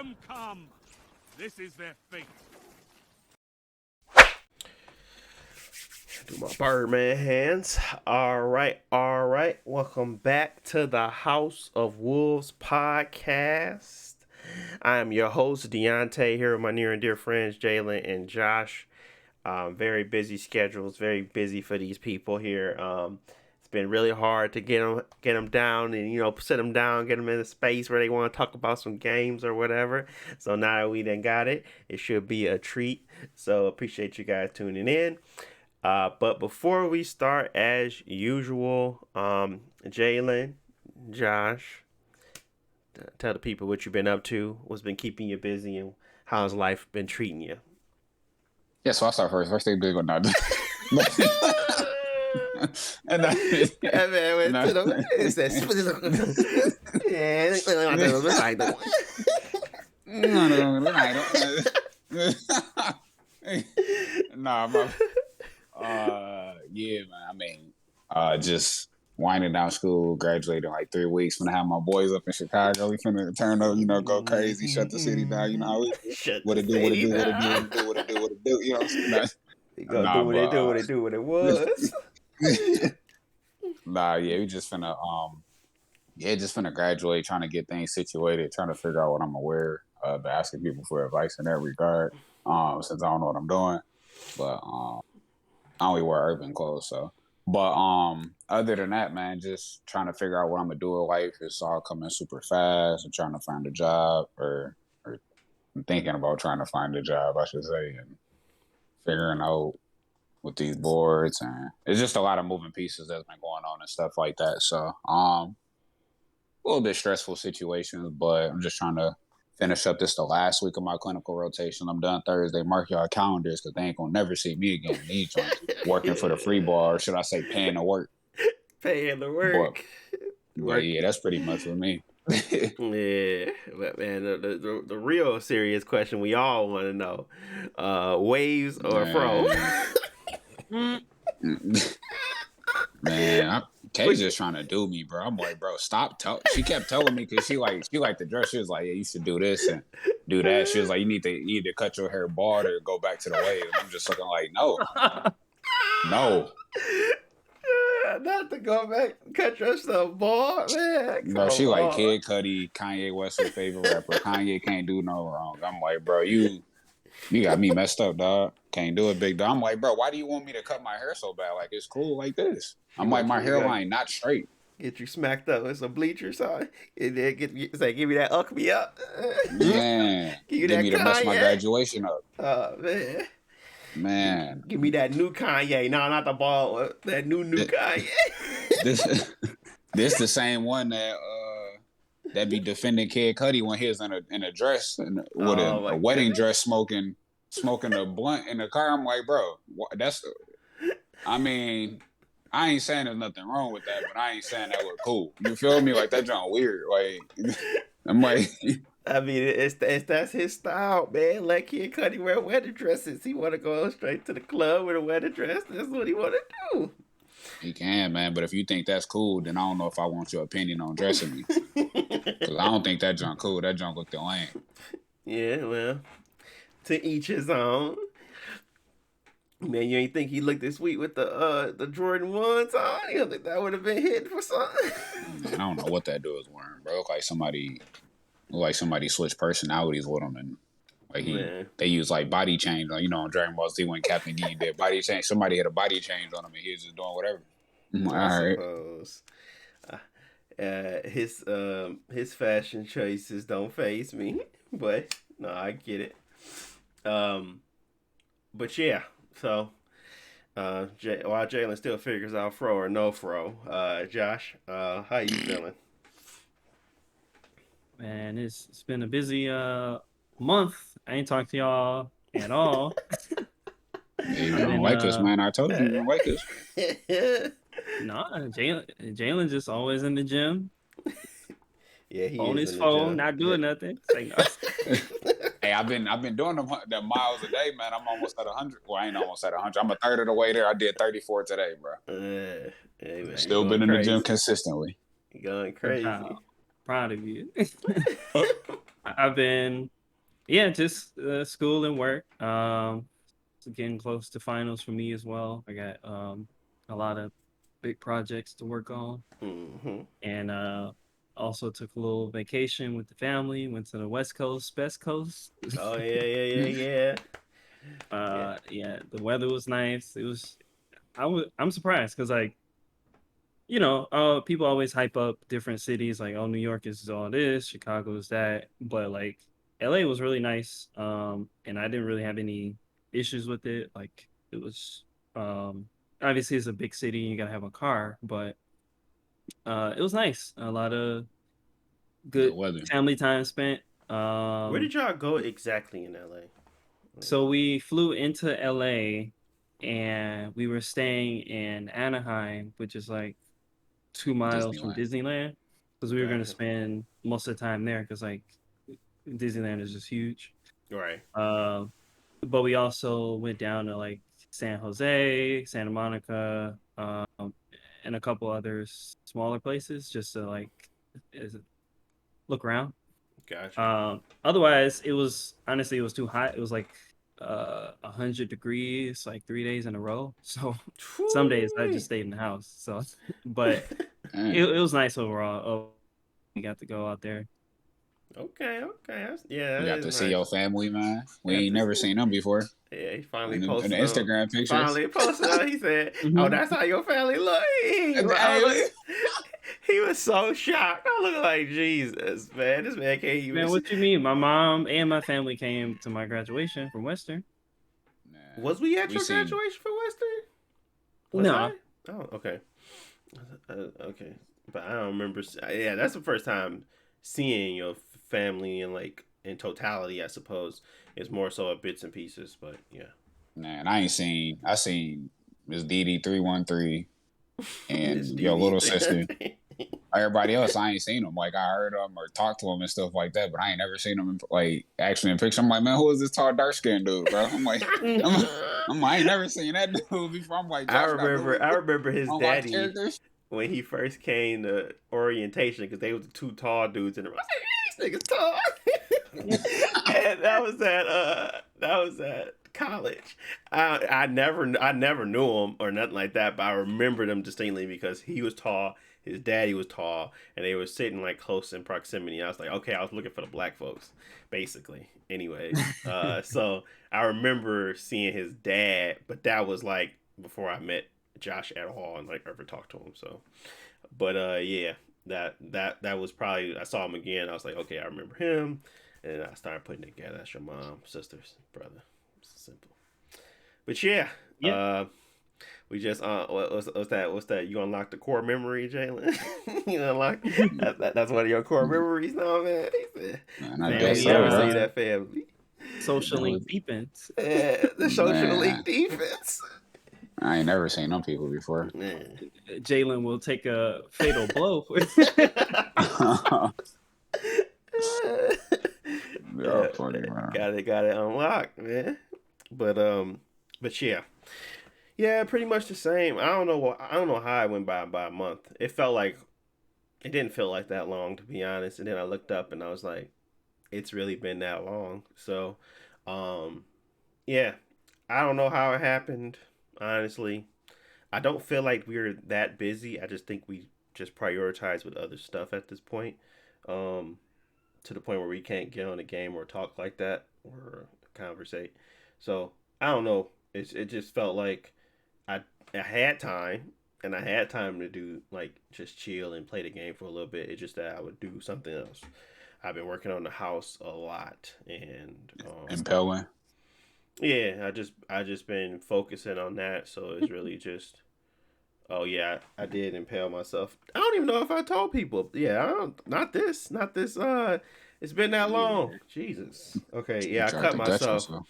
them come. This is their fate. Do my Birdman hands. All right. Welcome back to the House of Wolves podcast. I am your host, Deontay, here with my near and dear friends, Jalen and Josh. Very busy schedules, very busy for these people here. It's been really hard to get them down and, sit them down, get them in a space where they want to talk about some games or whatever. So now that we done got it, it should be a treat. So appreciate you guys tuning in. But before we start, as usual, Jalen, Josh, tell the people what you've been up to, what's been keeping you busy, and how's life been treating you. Yeah, so I'll start first. First thing big or not. And yeah, man. I mean, just winding down school, graduated in like 3 weeks. Gonna have my boys up in Chicago. We finna turn up, go crazy, shut the city down. You know how we what it do. You know what I'm saying? They gonna do what it was. Nah, yeah, we just finna just finna graduate, trying to get things situated, trying to figure out what I'm gonna wear. Been asking people for advice in that regard. Since I don't know what I'm doing, but I only wear urban clothes, so. But other than that, man, just trying to figure out what I'm gonna do in life. It's all coming super fast. I'm trying to find a job, or I'm thinking about trying to find a job, I should say, and figuring out with these boards, and it's just a lot of moving pieces that's been going on and stuff like that. So a little bit stressful situations, but I'm just trying to finish up this the last week of my clinical rotation. I'm done Thursday. Mark y'all calendars, because they ain't gonna never see me again. These joints working for the free ball, or should I say paying to work? Paying to work. But yeah, that's pretty much for me. Yeah, but man, the real serious question we all want to know: waves or fro? Man, Kay's just trying to do me, bro. I'm like, bro, stop. She kept telling me, because she liked the dress. She was like, yeah, you should do this and do that. She was like, you need to either cut your hair bald or go back to the wave. I'm just looking like, no. Not to go back, cut your stuff bald, man. Bro, she like Kid Cudi, Kanye West, her favorite rapper. Kanye can't do no wrong. I'm like, bro, you got me messed up, dog. Can't do it, big dog. I'm like, bro, why do you want me to cut my hair so bad? Like, it's cool like this. I'm like, my hairline not straight. Get you smacked up with some bleachers on. And then give me that Uck me up. Man. Give me to mess my graduation up. Oh, man. Man. Give me that new Kanye. No, not the ball. That new Kanye. This the same one that be defending Kid Cudi when he was in a dress and with a wedding dress, smoking a blunt in the car. I'm like, bro, I mean, I ain't saying there's nothing wrong with that, but I ain't saying that look cool. You feel me? Like, that John weird. Like, I'm like, I mean, that's his style, man. Let Kid Cudi wear wedding dresses. He want to go straight to the club with a wedding dress. That's what he want to do. He can, man. But if you think that's cool, then I don't know if I want your opinion on dressing me. Because I don't think that junk cool. That junk looked lame. Yeah, well, to each his own. Man, you ain't think he looked this sweet with the Jordan 1s on? You don't think that would have been hitting for something? Man, I don't know what that dude was wearing, bro. Like somebody switched personalities with him, and like they use like body change on, on Dragon Ball Z when Captain Ginyu did body change. Somebody had a body change on him, and he was just doing whatever. All right. His fashion choices don't faze me, but no, I get it. But yeah, so while Jalen still figures out fro or no fro, Josh, how you feeling? Man, it's been a busy month. I ain't talked to y'all at all. You don't like us, man. I told you don't like us. Nah, Jalen just always in the gym. Yeah, he on is his phone, not doing nothing. Say no. Hey, I've been doing the miles a day, man. I'm almost at 100. Well, I ain't almost at 100. I'm a third of the way there. I did 34 today, bro. Hey, man, still been in the gym consistently. You're going crazy. Proud of you. I've been Yeah, just school and work. It's getting close to finals for me as well. I got a lot of big projects to work on, Hmm. and also took a little vacation with the family. Went to the West Coast, Best Coast. Oh yeah, yeah, yeah, yeah. Yeah, the weather was nice. It was. I'm surprised because people always hype up different cities like, oh, New York is all this, Chicago is that, but like LA was really nice. And I didn't really have any issues with it. Like it was, obviously it's a big city, you gotta have a car, but it was nice. A lot of Good good weather. family time spent. Where Um, did y'all go exactly in LA? Like, so we flew into LA and we were staying in Anaheim, which is like 2 miles from Disneyland. Disneyland, because we were going to gotcha. spend most of the time there because like Disneyland is just huge. Right. Uh, but we also went down to like San Jose, Santa Monica, and a couple other smaller places just to like is- look around. Gotcha. Otherwise, it was honestly it was too hot. It was like 100 degrees like 3 days in a row. So some days I just Whew-wee. stayed in the house. So, but Dang. it was nice overall. Oh, we got to go out there. Okay, okay. Yeah, You that got is to see nice. your family, man. We Got ain't to never see. seen them before. Yeah, he finally In the posted on. Instagram pictures. Finally posted on. He said, "Oh, Hmm. that's how your family look." I was Hey, like, he was so shocked. I look like Jesus, man. This man can't even Man, see. what you mean? My mom and my family came to my graduation from Western. man, Was we at we your seen. graduation for Western? Was I? No, Oh, okay. Okay, but I don't remember. Yeah, that's the first time seeing your family in like in totality. I suppose it's more so of bits and pieces, but yeah. Man, I ain't seen. I seen Miss DD 313 Miss and your little sister. DD. Everybody else, I ain't seen them. Like I heard them or talked to them and stuff like that, but I ain't never seen them like actually in picture. I'm like, man, who is this tall, dark skinned dude, bro? I'm like, I ain't never seen that dude before. I'm like, I Josh got remember. little I remember his unlocked daddy characters. when he first came to orientation because they was the two tall dudes in the room. I said, "These niggas tall," and that was at college. I never knew him or nothing like that, but I remembered him distinctly because he was tall. His daddy was tall, and they were sitting like close in proximity. I was like, okay, I was looking for the black folks, basically. Anyways, so I remember seeing his dad, but that was like before I met Josh at all and like ever talked to him. So, but yeah, that was probably I saw him again. I was like, okay, I remember him, and I started putting it together. That's your mom, sisters, brother. It's simple. But yeah, yeah, we just what's that? What's that? You unlocked the core memory, Jalen. You unlocked that's one of your core memories now, man. He said, Man, I man, guess family we so, never bro. see that family. social Man, link defense. The social man, league defense. I ain't never seen them people before. Man. Jalen will take a fatal blow. They're Yeah, funny, man. got it unlocked, man. But but yeah, yeah, pretty much the same. I don't know how I went by a month. It felt like it didn't feel like that long to be honest. And then I looked up and I was like, it's really been that long. So, um, yeah, I don't know how it happened. Honestly, I don't feel like we are that busy. I just think we just prioritize with other stuff at this point. Um, to the point where we can't get on a game or talk like that or conversate. So I don't know. It just felt like I I had time and I had time to do like just chill and play the game for a little bit. It's just that I would do something else. I've been working on the house a lot and Impelling. yeah, I just been focusing on that. So it's really just oh yeah, I did impale myself. I don't even know if I told people. Yeah, I don't. Not this. It's been that long. Yeah. Jesus. Okay, You yeah, tried to gut yourself.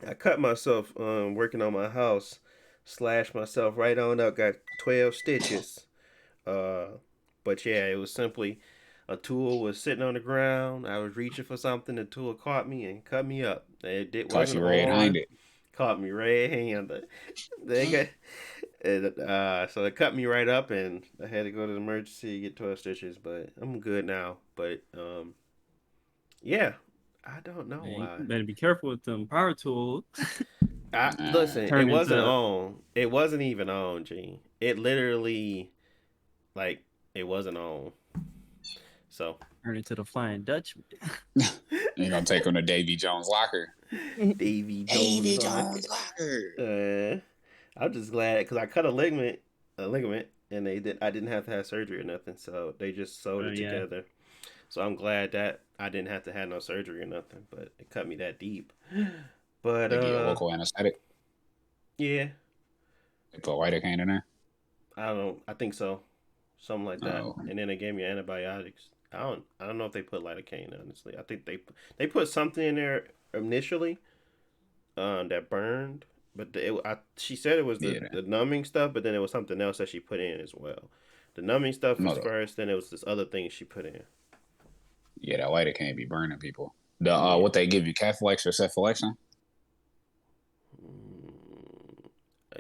I cut myself. Working on my house. Slashed myself right on up. Got 12 stitches. Uh, but yeah, it was simply a tool was sitting on the ground. I was reaching for something. The tool caught me and cut me up. It Caught wasn't you red-handed. on. Caught me red-handed. They got and so it cut me right up, and I had to go to the emergency get 12 stitches. But I'm good now. But yeah, I don't know Man, why. you better be careful with them power tools. I Nah. listen. It Turn wasn't into on. It wasn't even on. G. It literally like it wasn't on. So the Flying Dutchman. You gonna take him to Davy Jones' locker. Davy Davy Jones Jones' locker. locker. I'm just glad because I cut a ligament, and they did. I didn't have to have surgery or nothing, so they just sewed it Yeah. together. So I'm glad that I didn't have to have no surgery or nothing, but it cut me that deep. But They get a local anesthetic. yeah, They put lidocaine in there. I don't know. I think so, something like that. Oh, And then they gave me antibiotics. I don't know if they put lidocaine. Honestly, I think they put something in there initially, that burned. But she said it was the, yeah. the numbing stuff, but then it was something else that she put in as well. The numbing stuff was No, first, then it was this other thing she put in. yeah, that lidocaine be burning people. The Yeah. what they give you, Caflex or Cephalexin?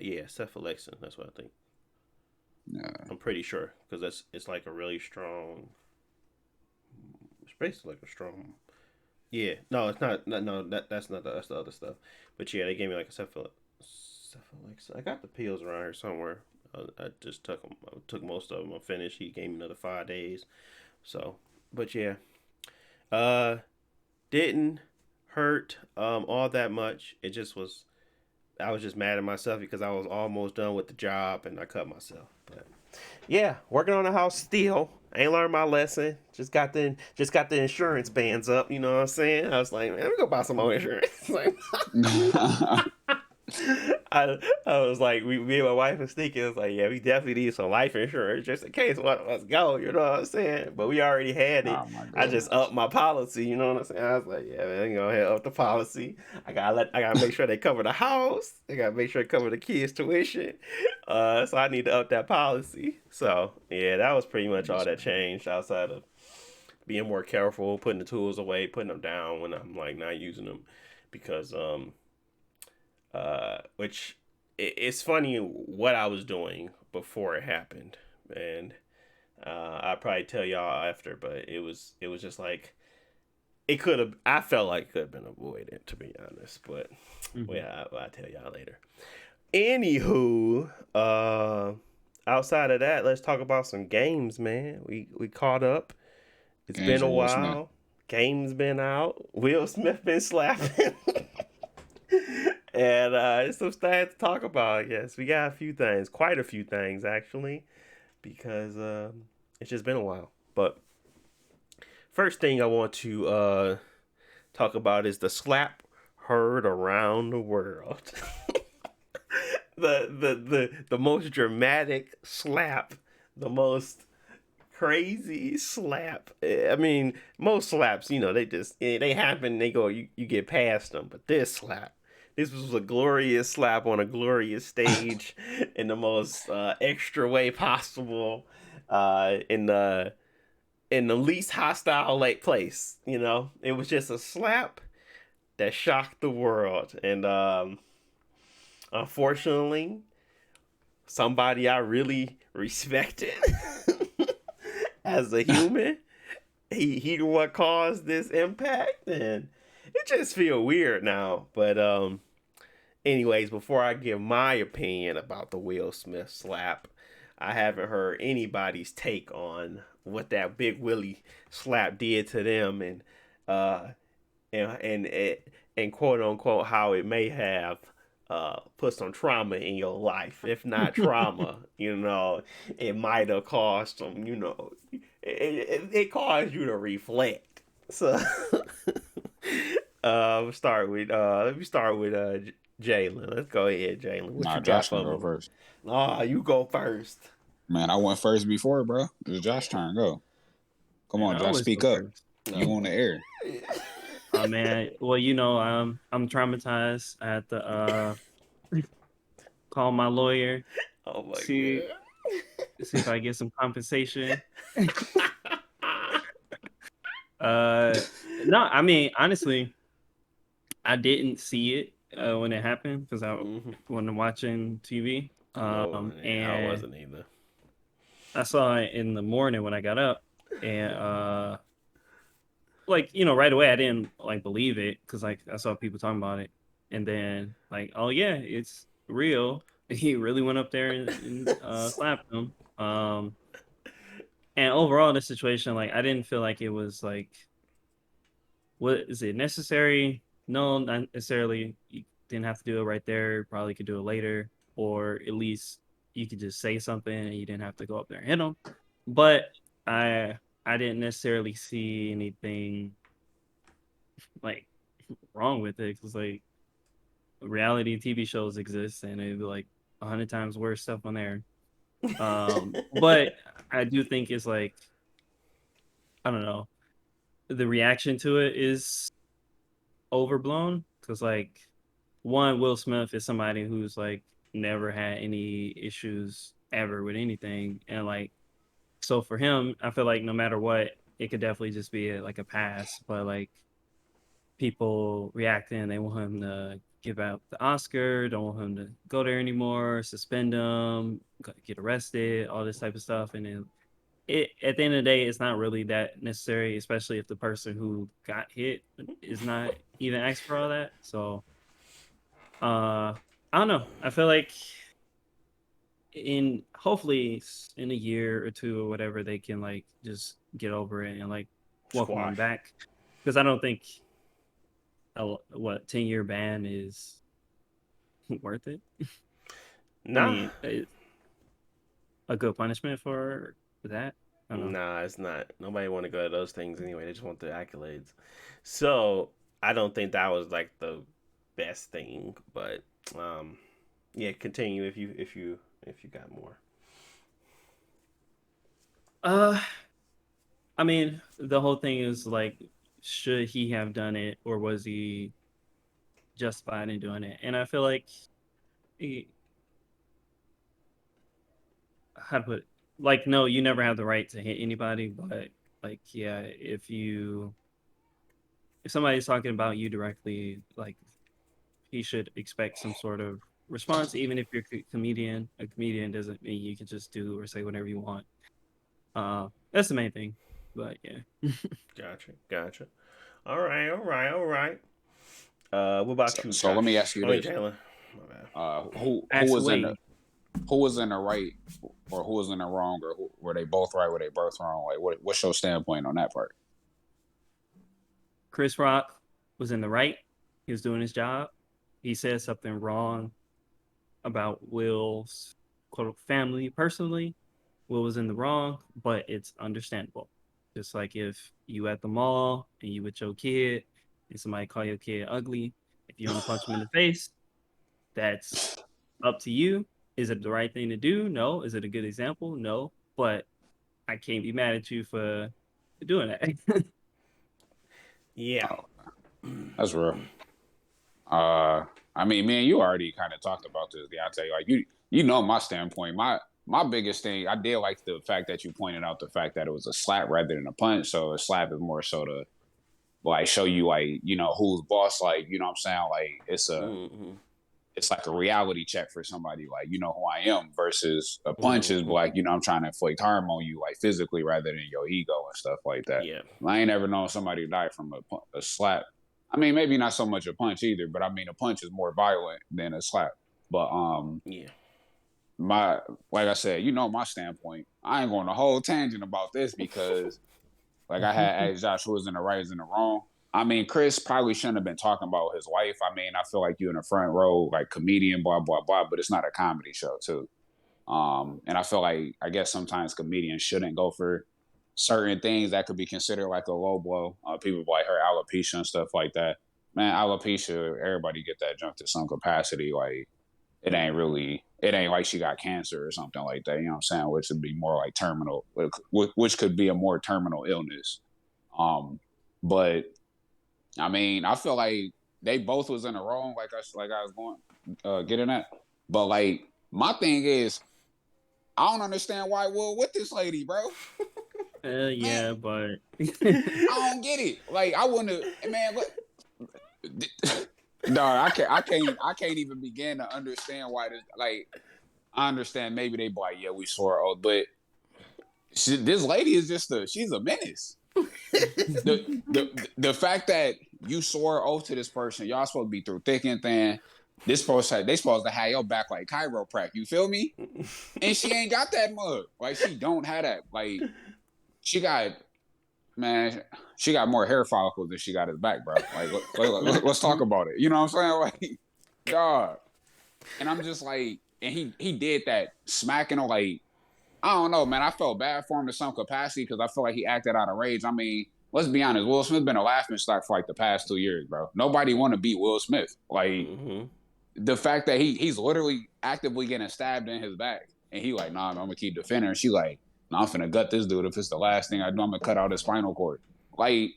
Yeah, cephalexin. That's what I think. No, I'm pretty sure because it's like a really strong. It's basically like a strong. Yeah, no, it's not. No, that's not. That's the other stuff. But yeah, they gave me like a cephalexin. I got the pills around here somewhere. I just took them. I took most of them. I finished. He gave me another 5 days. So, but yeah, uh, didn't hurt all that much. It just was. I was just mad at myself because I was almost done with the job and I cut myself. But yeah, working on the house still. Ain't learned my lesson. Just got the insurance bands up. You know what I'm saying? I was like, man, let me go buy some more insurance. Like, I was like, me and my wife was thinking, I was like, yeah, we definitely need some life insurance just in case one of us go. You know what I'm saying? But we already had it. oh my I just goodness. upped my policy. You know what I'm saying? I was like, yeah, man, go ahead up the policy. I gotta make sure they cover the house. I gotta make sure they cover the kids' tuition. So I need to up that policy. So yeah, that was pretty much all Yes, that changed outside of being more careful, putting the tools away, putting them down when I'm like not using them, because which it's funny what I was doing before it happened, and I'll probably tell y'all after, but it was just like it could have. I felt like it could have been avoided, to be honest, but Mhm. well, I'll tell y'all later. Anywho, outside of that, let's talk about some games, man. We caught up. It's been games a or Will Smith. while. Games been out. Will Smith been slapping. And it's some stuff to talk about. Yes, we got a few things, quite a few things actually, because it's just been a while. But first thing I want to talk about is the slap heard around the world. The most dramatic slap, the most crazy slap. I mean, most slaps, they happen, they go, you get past them, but this was a glorious slap on a glorious stage in the most extra way possible, in the least hostile like place. It was just a slap that shocked the world, and unfortunately, somebody I really respected as a human, he what caused this impact, and it just feel weird now. But anyways, before I give my opinion about the Will Smith slap, I haven't heard anybody's take on what that Big Willie slap did to them, uh and quote unquote how it may have put some trauma in your life. If not trauma, it might have caused some, it caused you to reflect. So let me start with Jalen. Let's go ahead, Jalen. What Nah, you got Josh can for go me? first. You go first. Man, I went first before, bro. It's Josh's turn. Go. Come Man, on, I Josh. always go Speak up. first. You on the air? Oh man, well I'm traumatized. I had to call my lawyer, Oh my see see if I get some compensation. Uh, no, I mean honestly, I didn't see it when it happened because I hmm wasn't watching TV. No, yeah, I And wasn't either. I saw it in the morning when I got up, and like, you know, right away I didn't like believe it because like I saw people talking about it, and then like, oh yeah, it's real. He really went up there and slapped him. And overall, in this situation, like I didn't feel like it was like, what is it necessary? No, not necessarily. You didn't have to do it right there. Probably could do it later, or at least you could just say something and you didn't have to go up there and hit him. But I I didn't necessarily see anything like wrong with it because like reality TV shows exist and it'd be like 100 times worse stuff on there. But I do think it's like, I don't know, the reaction to it is overblown because like one, Will Smith is somebody who's like never had any issues ever with anything, and like so for him, I feel like no matter what, it could definitely just be like a pass. But like people reacting, they want him to give out the Oscar, don't want him to go there anymore, suspend him, get arrested, all this type of stuff, and then it at the end of the day, it's not really that necessary, especially if the person who got hit is not even asked for all that. So I don't know. I feel like in hopefully in a year or two or whatever, they can like just get over it and like welcome him Squash. back. Because I don't think 10-year ban is worth it. I Nah, mean, a good punishment for that. I don't know. nah, it's not. Nobody want to go to those things anyway. They just want the accolades. So I don't think that was like the best thing, but um, yeah, continue if you got more. Uh, I mean, the whole thing is like, should he have done it or was he justified in doing it? And I feel like he, how to put it? Like, no, you never have the right to hit anybody, but like, yeah, if somebody's talking about you directly, like he should expect some sort of response, even if you're a comedian. A comedian doesn't mean you can just do or say whatever you want. That's the main thing. But yeah, Gotcha, gotcha. All right, all right, all right. What about you, So let me ask Josh? you I mean, this: Jalen. My bad. who was in the actually, who was in the right or who was in the wrong, or were they both right? Were they both wrong? Like, what's your standpoint on that part? Chris Rock was in the right. He was doing his job. He said something wrong about Will's quote family personally. Will was in the wrong, but it's understandable. Just like if you at the mall and you with your kid and somebody call your kid ugly, if you want to punch him in the face, that's up to you. Is it the right thing to do? No. Is it a good example? No. But I can't be mad at you for doing that. Yeah. Oh, that's real. Uh, I mean, man, you already kind of talked about this, Deontay. Like you know my standpoint. My biggest thing, I did like the fact that you pointed out the fact that it was a slap rather than a punch. So a slap is more so to like show you like who's boss. Like you know what I'm saying. Like Mm-hmm. it's like a reality check for somebody. Like you know who I am versus a punch is Mm-hmm. like I'm trying to inflict harm on you like physically rather than your ego and stuff like that. Yeah. I ain't ever known somebody die from a slap. I mean, maybe not so much a punch either, but I mean, a punch is more violent than a slap. But Yeah. my like I said, my standpoint. I ain't going a whole tangent about this because, like I had asked Josh, who was in the right, is in the wrong. I mean, Chris probably shouldn't have been talking about his wife. I mean, I feel like you in the front row, like comedian, blah blah blah. But it's not a comedy show too. And I feel like I guess sometimes comedians shouldn't go for certain things that could be considered like a low blow. People like her alopecia and stuff like that. Man, alopecia, everybody get that junk to some capacity. Like it ain't like she got cancer or something like that. You know what I'm saying? Which would be more like terminal, which could be a more terminal illness. But I mean, I feel like they both was in the wrong, like I was going getting at. But like my thing is, I don't understand why Will with this lady, bro. Man, Yeah, but I don't get it. Like I wouldn't have, man. What? Dog, I can't even begin to understand why this. Like, I understand maybe they be like, yeah, we swore oath, but this lady is she's a menace. The fact that you swore oath to this person, y'all supposed to be through thick and thin. They supposed to have your back like chiropractic. You feel me? And she ain't got that mug. Like she don't have that. Like she got man, she got more hair follicles than she got his back, bro. Like let's talk about it. You know what I'm saying? Like dog. And I'm just like, and he did that smacking her like. I don't know, man. I felt bad for him to some capacity because I feel like he acted out of rage. I mean, let's be honest. Will Smith's been a laughingstock for like the past 2 years, bro. Nobody want to beat Will Smith. Like the fact that he's literally actively getting stabbed in his back, and he like, nah, man, I'm gonna keep defending her. And she like, nah, I'm finna gut this dude. If it's the last thing I do, I'm gonna cut out his spinal cord. Like,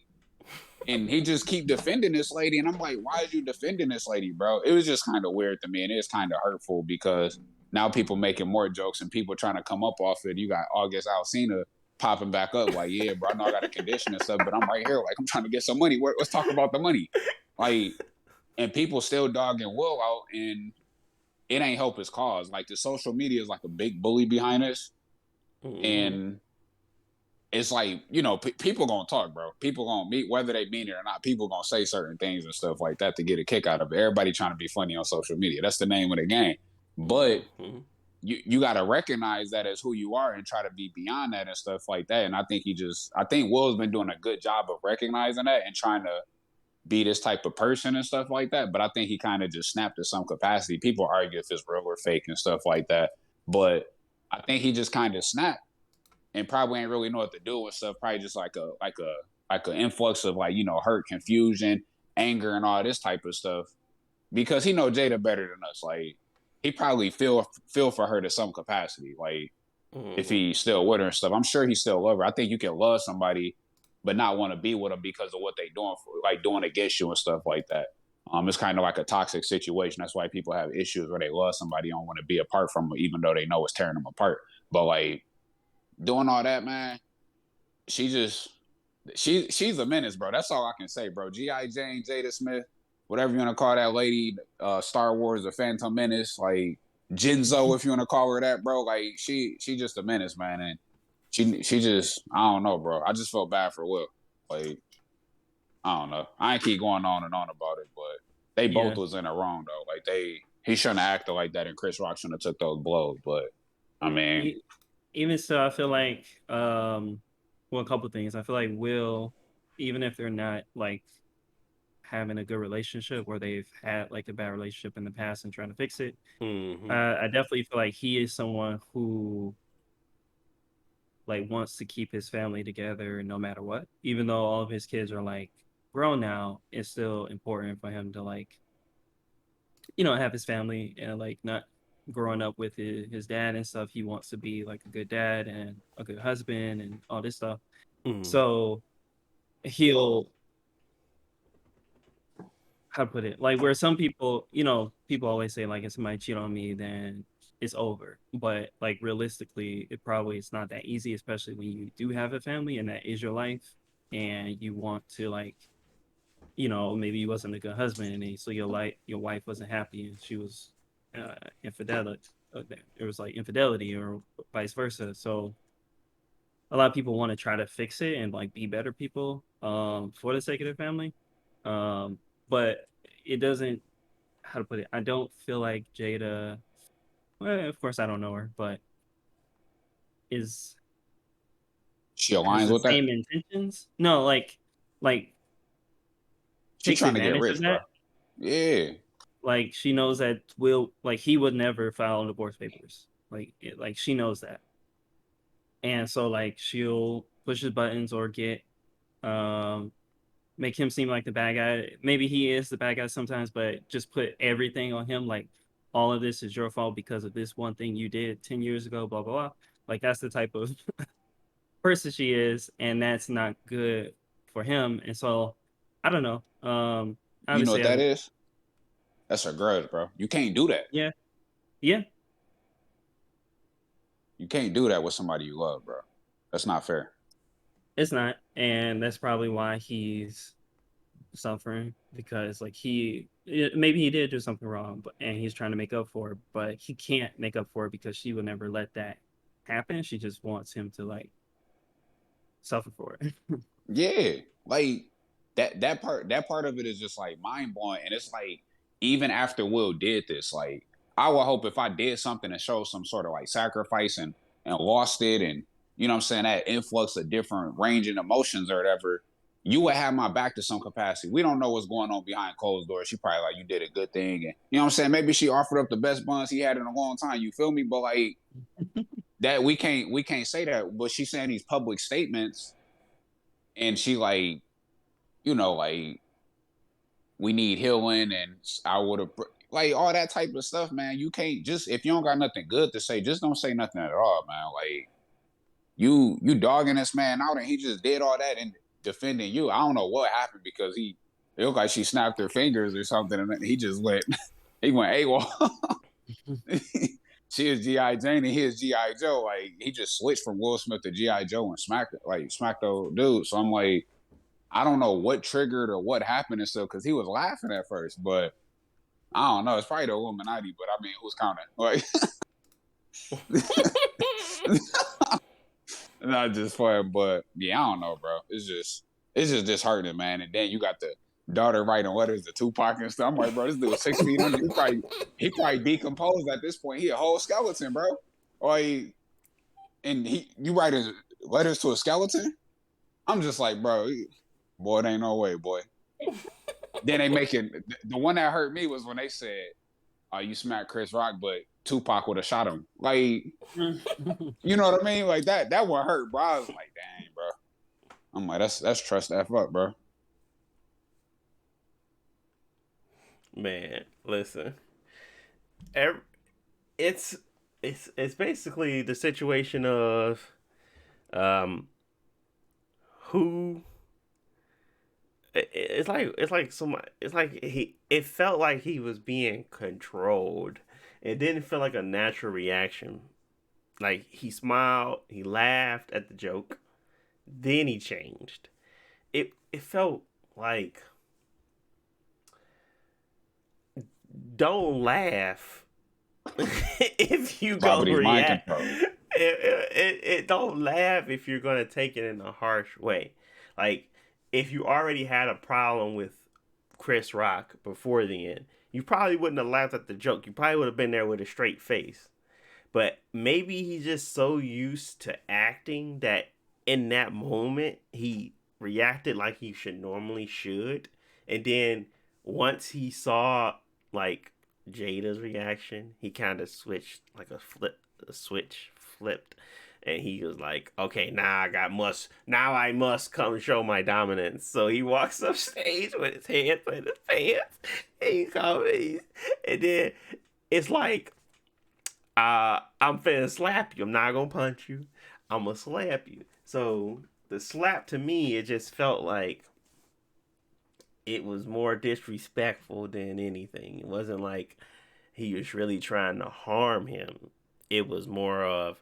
and he just keep defending this lady, and I'm like, why is you defending this lady, bro? It was just kind of weird to me, and it's kind of hurtful because now people making more jokes and people trying to come up off it. You got August Alsina popping back up, like, yeah, bro, I know I got a condition and stuff, but I'm right here, like, I'm trying to get some money. Let's talk about the money, like, and people still dogging Will out, and it ain't help his cause. Like, the social media is like a big bully behind us, and it's like, you know, people gonna talk, bro. People gonna meet, whether they mean it or not. People gonna say certain things and stuff like that to get a kick out of it. Everybody trying to be funny on social media. That's the name of the game. But you got to recognize that as who you are and try to be beyond that and stuff like that. And I think I think Will's been doing a good job of recognizing that and trying to be this type of person and stuff like that. But I think he kind of just snapped to some capacity. People argue if it's real or fake and stuff like that. But I think he just kind of snapped and probably ain't really know what to do with stuff. Probably just like an influx of like, you know, hurt, confusion, anger, and all this type of stuff. Because he know Jada better than us. Like he probably feel for her to some capacity. Like if he's still with her and stuff, I'm sure he still love her. I think you can love somebody, but not want to be with them because of what they doing for, like doing against you and stuff like that. It's kind of like a toxic situation. That's why people have issues where they love somebody, don't want to be apart from them, even though they know it's tearing them apart. But like doing all that, man, she's a menace, bro. That's all I can say, bro. G.I. Jane, Jada Smith, whatever you want to call that lady, Star Wars, the Phantom Menace, like Jinzo, if you want to call her that, bro. Like she just a menace, man. And she just, I don't know, bro. I just felt bad for Will. Like, I don't know. I ain't keep going on and on about it, but they both was in the wrong though. Like he shouldn't have acted like that, and Chris Rock shouldn't have took those blows. But I mean, even so, I feel like well, a couple of things. I feel like Will, even if they're not like having a good relationship or they've had like a bad relationship in the past and trying to fix it, I definitely feel like he is someone who like wants to keep his family together no matter what. Even though all of his kids are like grown now, it's still important for him to like, you know, have his family and like not growing up with his dad and stuff. He wants to be like a good dad and a good husband and all this stuff. So he'll, how to put it, like where some people, you know, people always say like if somebody cheat on me, then it's over. But like realistically, it probably is not that easy, especially when you do have a family and that is your life, and you want to like, you know, maybe you wasn't a good husband, and so your wife wasn't happy, and she was infidelity. It was like infidelity, or vice versa. So a lot of people want to try to fix it and like be better people for the sake of their family. But it doesn't, how to put it, I don't feel like Jada, well, of course I don't know her, but is she has aligns the with that. same intentions. No, like She takes trying to get advantage rich, of bro. that. Yeah. Like she knows that Will, like he would never file divorce papers. Like she knows that, and so like she'll push his buttons or get um make him seem like the bad guy. Maybe he is the bad guy sometimes, but just put everything on him. Like all of this is your fault because of this one thing you did 10 years ago, blah, blah, blah. Like that's the type of person she is. And that's not good for him. And so I don't know. You know what Obviously, that is? That's a grudge, bro. You can't do that. yeah, yeah, You can't do that with somebody you love, bro. That's not fair. it's not. And that's probably why he's suffering, because like maybe he did do something wrong, and he's trying to make up for it, but he can't make up for it because she would never let that happen. She just wants him to like suffer for it. Yeah, like that part of it is just like mind blowing, and it's like even after Will did this, like I would hope if I did something to show some sort of like sacrifice and lost it, and you know what I'm saying, that influx of different range and emotions or whatever, you would have my back to some capacity. We don't know what's going on behind closed doors. She probably like, you did a good thing, and you know what I'm saying. Maybe she offered up the best buns he had in a long time. You feel me? But like that, we can't say that. But she's saying these public statements, and she like, like we need healing, and I would have like all that type of stuff, man. You can't just, if you don't got nothing good to say, just don't say nothing at all, man. Like you dogging this man out, and he just did all that and defending you. I don't know what happened, because it looked like she snapped her fingers or something, and then he just went he went AWOL. She is G.I. Jane and he is G.I. Joe. Like he just switched from Will Smith to G.I. Joe and smacked the dude. So I'm like, I don't know what triggered or what happened and stuff, because he was laughing at first, but I don't know. It's probably the Illuminati, but I mean, who's counting? Like, not just fun, but yeah, I don't know, bro. It's just disheartening, man. And then you got the daughter writing letters to Tupac and stuff. I'm like, bro, this dude 6 feet under. He probably decomposed at this point. He a whole skeleton, bro. Like, and you write letters to a skeleton? I'm just like, bro, boy, it ain't no way, boy. Then they make it. The one that hurt me was when they said, you smacked Chris Rock, but Tupac would have shot him. Like, you know what I mean? Like that one hurt, bro. I was like, dang, bro. I'm like, that's trust F up, bro. Man, listen. It's it's basically the situation of um who it felt like he was being controlled. It didn't feel like a natural reaction. Like he smiled, he laughed at the joke, then he changed. It felt like, don't laugh if you gonna Property's mind react. control. It don't laugh if you're gonna take it in a harsh way. Like if you already had a problem with Chris Rock before the end, you probably wouldn't have laughed at the joke. You probably would have been there with a straight face. But maybe he's just so used to acting that in that moment he reacted like he should. And then once he saw like Jada's reaction, he kind of switched like a switch flipped, and he was like, "Okay, now I must come show my dominance." So he walks up stage with his hands in his pants, and he comes, and then it's like, I'm finna slap you. I'm not gonna punch you. I'm gonna slap you. So the slap, to me, it just felt like it was more disrespectful than anything. It wasn't like he was really trying to harm him. It was more of,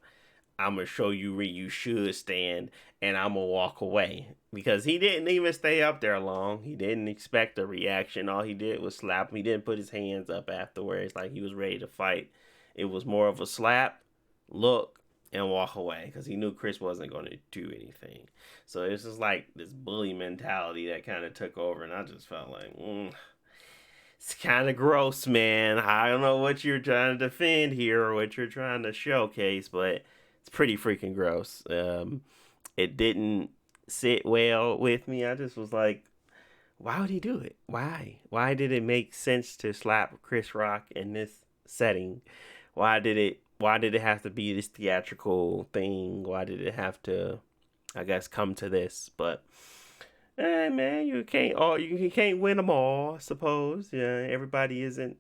I'm gonna show you where you should stand, and I'm gonna walk away, because he didn't even stay up there long. He didn't expect a reaction. All he did was slap him. He didn't put his hands up afterwards like he was ready to fight. It was more of a slap, look, and walk away, because he knew Chris wasn't going to do anything. So it's just like this bully mentality that kind of took over, and I just felt like, it's kind of gross, man. I don't know what you're trying to defend here or what you're trying to showcase, but it's pretty freaking gross. It didn't sit well with me. I just was like, why would he do it? Why? Why did it make sense to slap Chris Rock in this setting? Why did it have to be this theatrical thing? Why did it have to, I guess, come to this? But man, you can't win them all, I suppose. Yeah, everybody isn't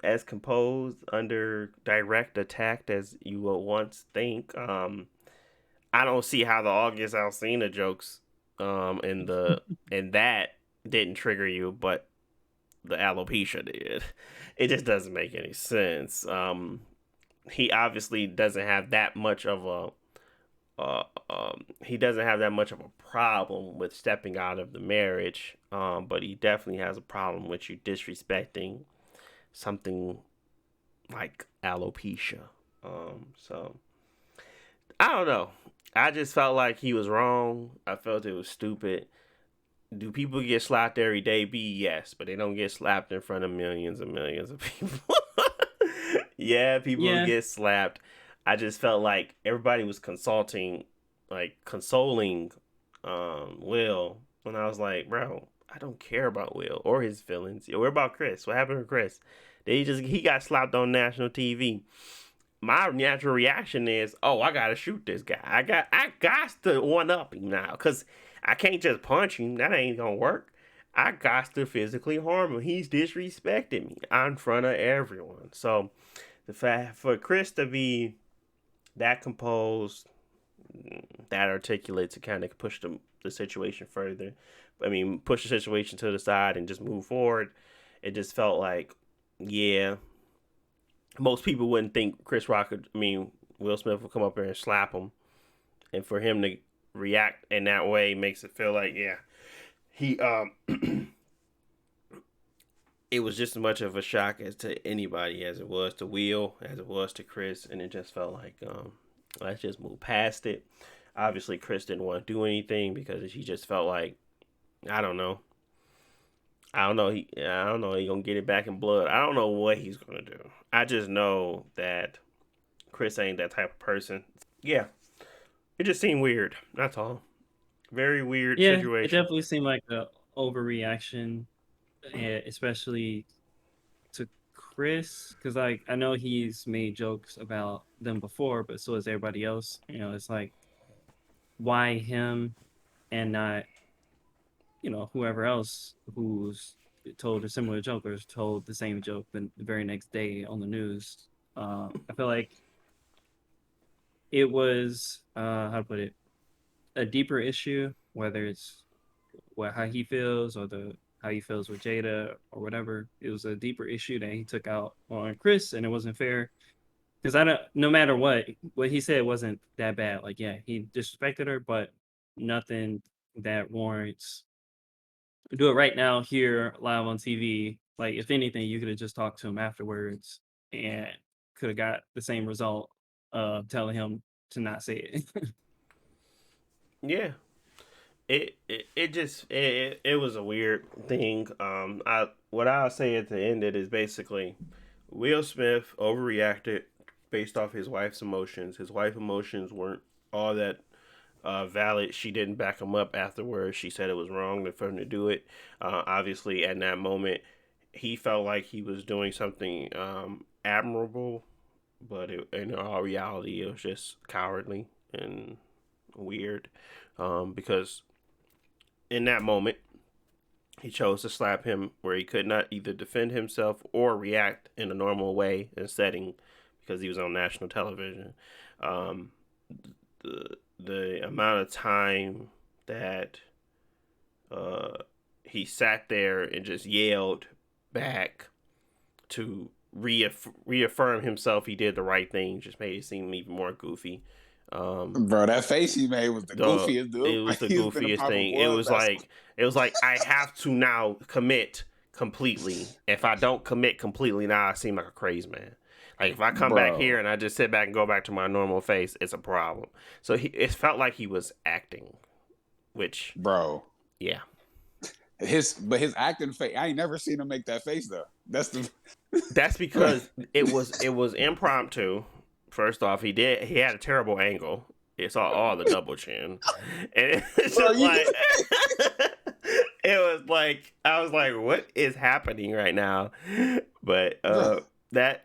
as composed under direct attack as you would once think. I don't see how the August Alsina jokes and that didn't trigger you, but the alopecia did. It just doesn't make any sense. He obviously doesn't have that much of a problem with stepping out of the marriage, but he definitely has a problem with you disrespecting something like alopecia. So I don't know. I just felt like he was wrong. I felt it was stupid. Do people get slapped every day? Yes, but they don't get slapped in front of millions and millions of people. Yeah, people Yeah, get slapped. I just felt like everybody was consoling Will, when I was like, bro, I don't care about Will or his feelings. What about Chris? What happened to Chris? He got slapped on national TV. My natural reaction is, oh, I gotta shoot this guy. I got to one up him now, cause I can't just punch him. That ain't gonna work. I got to physically harm him. He's disrespecting me in front of everyone. So the fact for Chris to be that composed, that articulate to kind of push the situation further, I mean, push the situation to the side and just move forward. It just felt like, yeah, most people wouldn't think Will Smith would come up there and slap him, and for him to react in that way makes it feel like, yeah, he it was just as much of a shock as to anybody as it was to Will, as it was to Chris, and it just felt like, let's just move past it. Obviously, Chris didn't want to do anything because he just felt like, I don't know. I don't know. I don't know. He gonna get it back in blood. I don't know what he's gonna do. I just know that Chris ain't that type of person. Yeah, it just seemed weird. That's all. Very weird yeah, it situation. definitely seemed like a overreaction, especially to Chris, because like I know he's made jokes about them before, but so has everybody else. It's like, why him and not whoever else who's told a similar joke or told the same joke the very next day on the news. I feel like it was how to put it, a deeper issue, whether it's how he feels or the how he feels with Jada or whatever. It was a deeper issue that he took out on Chris, and it wasn't fair. Because I don't, no matter what he said wasn't that bad. Like, yeah, he disrespected her, but nothing that warrants do it right now here live on TV. Like, if anything, you could have just talked to him afterwards and could have got the same result of telling him to not say it. Yeah, it was a weird thing. What I'll say at the end of it is basically Will Smith overreacted based off his wife's emotions. His wife's emotions weren't all that valid. She didn't back him up afterwards. She said it was wrong for him to do it. Obviously, at that moment, he felt like he was doing something admirable, but in all reality, it was just cowardly and weird, because in that moment, he chose to slap him where he could not either defend himself or react in a normal way and setting because he was on national television. Um, the amount of time that he sat there and just yelled back to reaffirm himself he did the right thing just made it seem even more goofy. Bro, that face he made was the goofiest dude. It was the goofiest thing. It was like I have to now commit completely. If I don't commit completely now, I seem like a crazy man. Like if I come back here and I just sit back and go back to my normal face, it's a problem. So it felt like he was acting, which bro, yeah. His acting face, I ain't never seen him make that face though. That's because it was impromptu. First off, he had a terrible angle. It saw all the double chin, and it's just like it was like I was like, what is happening right now? But that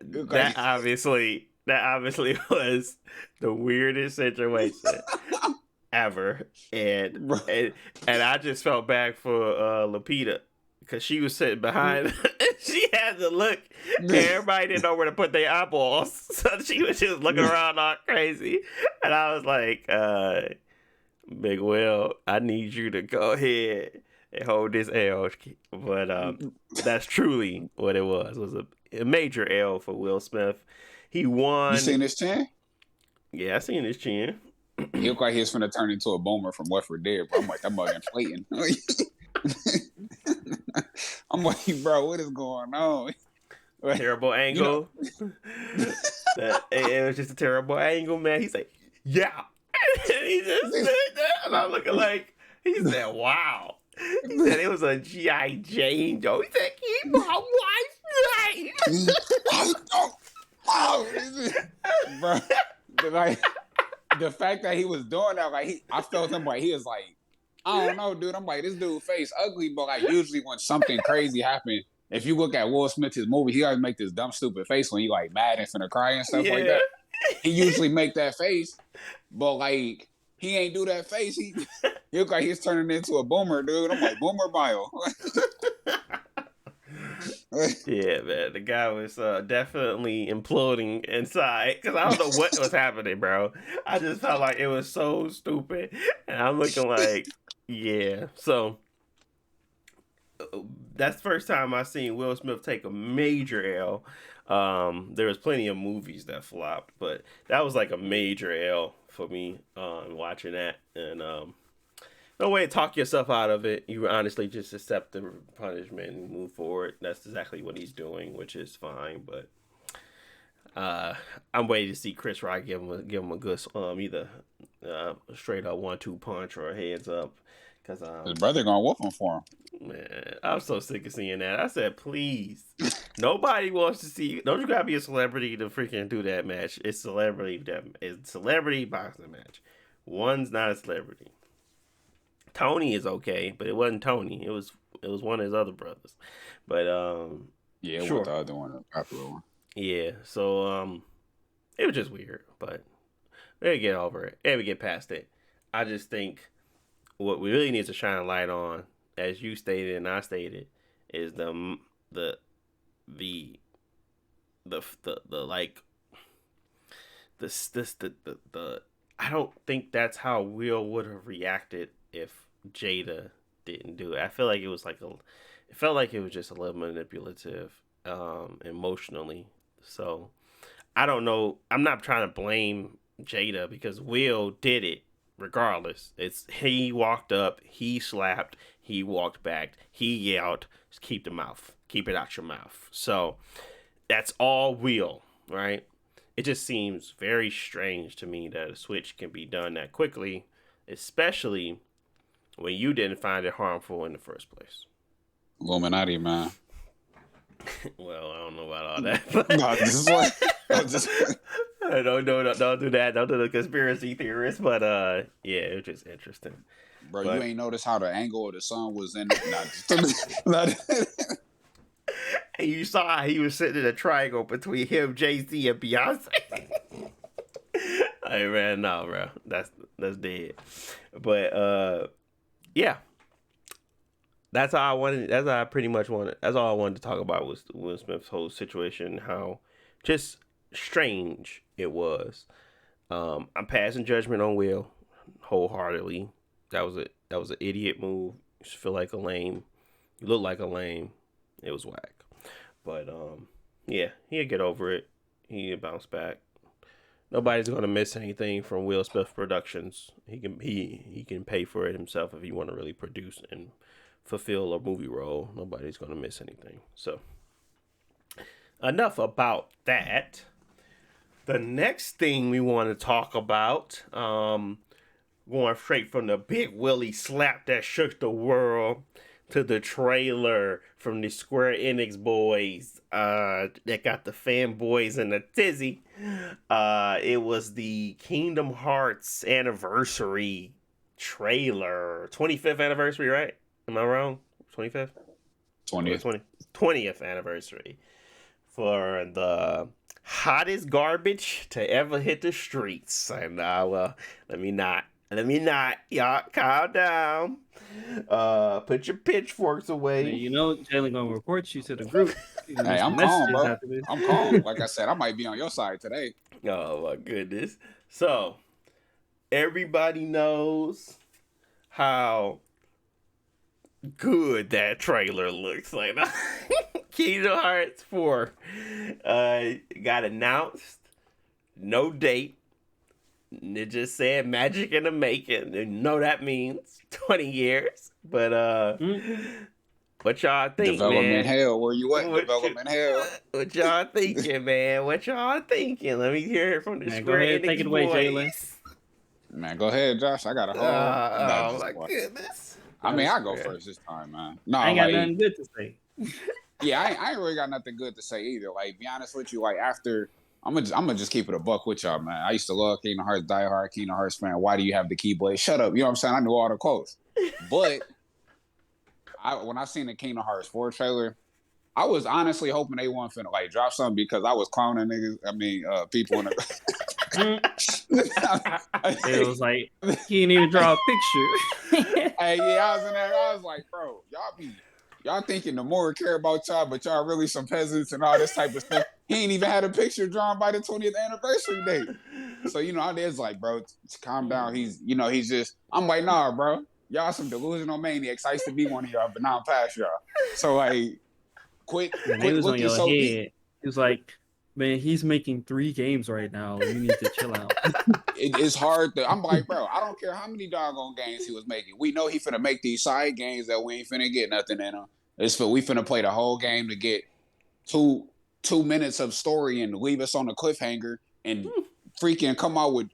obviously was the weirdest situation ever, and I just felt bad for Lupita because she was sitting behind. She had to look, and everybody didn't know where to put their eyeballs, so she was just looking around all crazy. And I was like, "Big Will, I need you to go ahead and hold this L." But that's truly what it was. It was a major L for Will Smith. He won. You seen his chin? Yeah, I seen his chin. He looked like he was finna turn into a boomer from West Virginia, bro. I'm like, that mug inflating. I'm like, bro, what is going on? Terrible angle. It was just a terrible angle, man. He's like, yeah. And he just said that, and I'm looking like, he said, wow. He said it was a G.I. Jane joke. He said, keep my wife's name. I don't know. Bro, like, the fact that he was doing that, like, I felt him, like, he was like, I don't know, dude. I'm like, this dude face ugly, but like, usually when something crazy happens, if you look at Will Smith's movie, he always make this dumb, stupid face when he like mad and finna cry and stuff like that. He usually make that face, but like, he ain't do that face. He look like he's turning into a boomer, dude. I'm like, boomer bio. Yeah, man, the guy was definitely imploding inside because I don't know what was happening, bro. I just felt like it was so stupid, and I'm looking like, yeah. So that's the first time I seen Will Smith take a major L. There was plenty of movies that flopped, but that was like a major L for me watching that, and no way to talk yourself out of it. You honestly just accept the punishment and move forward. That's exactly what he's doing, which is fine. But I'm waiting to see Chris Rock give him a good either straight up 1-2 punch or a heads up. Cause his brother gonna whoop him for him. Man, I'm so sick of seeing that. I said, please, nobody wants to see. Don't you gotta be a celebrity to freaking do that match? It's celebrity boxing match. One's not a celebrity. Tony is okay, but it wasn't Tony. It was one of his other brothers. But yeah, sure. With the other one, the popular one. Yeah, so it was just weird, but we'll get over it. And we get past it. I just think what we really need to shine a light on, as you stated and I stated, is the I don't think that's how Will would have reacted if Jada didn't do it. I feel like it was it felt like it was just a little manipulative emotionally. So I don't know. I'm not trying to blame Jada because Will did it regardless. He walked up, he slapped, he walked back, he yelled, just keep it out your mouth. So that's all Will, right? It just seems very strange to me that a switch can be done that quickly, especially when you didn't find it harmful in the first place. Illuminati, man. Well, I don't know about all that. No, Don't do that. Don't do the conspiracy theorists. But yeah, it was just interesting. Bro, but, you ain't noticed how the angle of the sun was in. And you saw he was sitting in a triangle between him, Jay-Z, and Beyonce. Hey man, no, bro, that's dead. But yeah. That's all I wanted. That's all I pretty much wanted. That's all I wanted to talk about was Will Smith's whole situation, how just strange it was. I'm passing judgment on Will wholeheartedly. That was an idiot move. You feel like a lame. You look like a lame. It was whack. But yeah, he'll get over it. He'll bounce back. Nobody's gonna miss anything from Will Smith Productions. He can pay for it himself if he want to really produce and fulfill a movie role. Nobody's gonna miss anything. So enough about that. The next thing we want to talk about, going straight from the big Willie slap that shook the world to the trailer from the Square Enix boys that got the fanboys in a tizzy. It was the Kingdom Hearts anniversary trailer. 25th anniversary, right? Am I wrong? 25th? 20th anniversary for the hottest garbage to ever hit the streets. And well, let me not. Y'all calm down. Put your pitchforks away. Hey, you know, Jalen gonna report you to the group. Hey, I'm calm, bro. I'm calm. Like I said, I might be on your side today. Oh my goodness. So everybody knows how good that trailer looks like. Kingdom Hearts 4 got announced. No date. It just said magic in the making. You know that means 20 years. But what y'all think, Development man? hell, where you at? Development hell. What y'all thinking, man? What y'all thinking? Let me hear it from the Man, Square go ahead, Enix take it away, boys. Jalen. Man, go ahead, Josh. I got a whole. I got Oh just my one. goodness. I mean, That's I go great. first this time, man. I No, ain't got like, nothing good to say. yeah, I ain't really got nothing good to say either. Like, be honest with you, like after I'm gonna just keep it a buck with y'all, man. I used to love Kingdom Hearts, diehard Kingdom Hearts fan. Why do you have the Keyblade? Shut up. You know what I'm saying? I knew all the quotes. But when I seen the Kingdom Hearts 4 trailer, I was honestly hoping they weren't finna like drop something because I was clowning niggas. I mean, people in Mm. It the was like he didn't even draw a picture. Hey, yeah, I was in there. I was like, bro, y'all thinking the more we care about y'all, but y'all really some peasants and all this type of stuff. He ain't even had a picture drawn by the 20th anniversary date. So, I there's like, bro, calm down. He's just, I'm like, nah, bro. Y'all some delusional maniacs. I used to be one of y'all, but now I'm past y'all. So, like, quit Man, they quit was on looking your so deep. head. It was like, man, he's making 3 games right now. You need to chill out. It's hard to. I'm like, bro, I don't care how many doggone games he was making. We know he finna make these side games that we ain't finna get nothing in them. We finna play the whole game to get two minutes of story and leave us on a cliffhanger and freaking come out with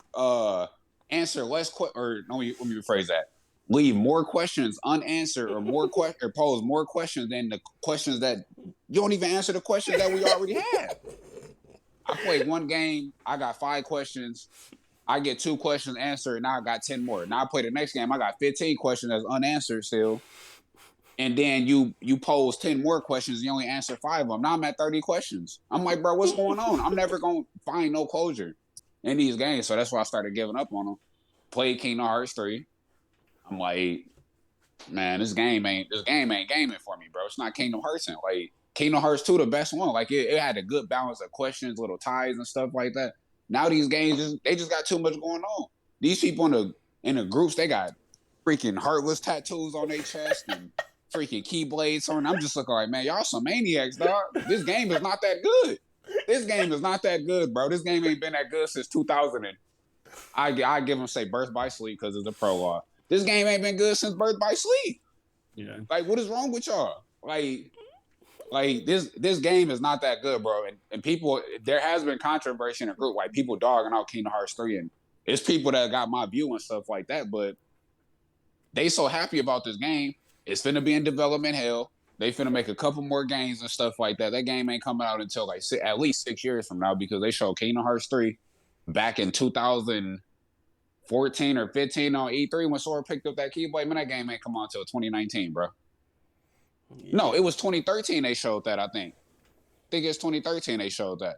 answer less or let me rephrase that. Leave more questions unanswered or or pose more questions than the questions that you don't even answer the questions that we already have. I played one game, I got 5 questions. I get 2 questions answered, now I got 10 more. Now I play the next game, I got 15 questions that's unanswered still. And then you pose 10 more questions, and you only answer 5 of them. Now I'm at 30 questions. I'm like, bro, what's going on? I'm never going to find no closure in these games. So that's why I started giving up on them. Played Kingdom Hearts 3. I'm like, man, this game ain't gaming for me, bro. It's not Kingdom Hearts. Like, Kingdom Hearts 2, the best one. Like, it had a good balance of questions, little ties and stuff like that. Now these games they just got too much going on. These people in the groups, they got freaking heartless tattoos on their chest and freaking keyblades on. I'm just looking like, man, y'all some maniacs, dog. This game is not that good. This game is not that good, bro. This game ain't been that good since 2000. I give them say Birth by Sleep because it's a prologue. This game ain't been good since Birth by Sleep. Yeah. Like, what is wrong with y'all? Like this game is not that good, bro. And people, there has been controversy in a group, like people dogging out Kingdom Hearts 3, and it's people that got my view and stuff like that, but they so happy about this game. It's finna be in development hell. They finna make a couple more games and stuff like that. That game ain't coming out until like at least 6 years from now because they showed Kingdom Hearts 3 back in 2014 or 15 on E3 when Sora picked up that Keyblade. Man, that game ain't come out until 2019, bro. Yeah. No, it was 2013 they showed that, I think. I think it's 2013 they showed that.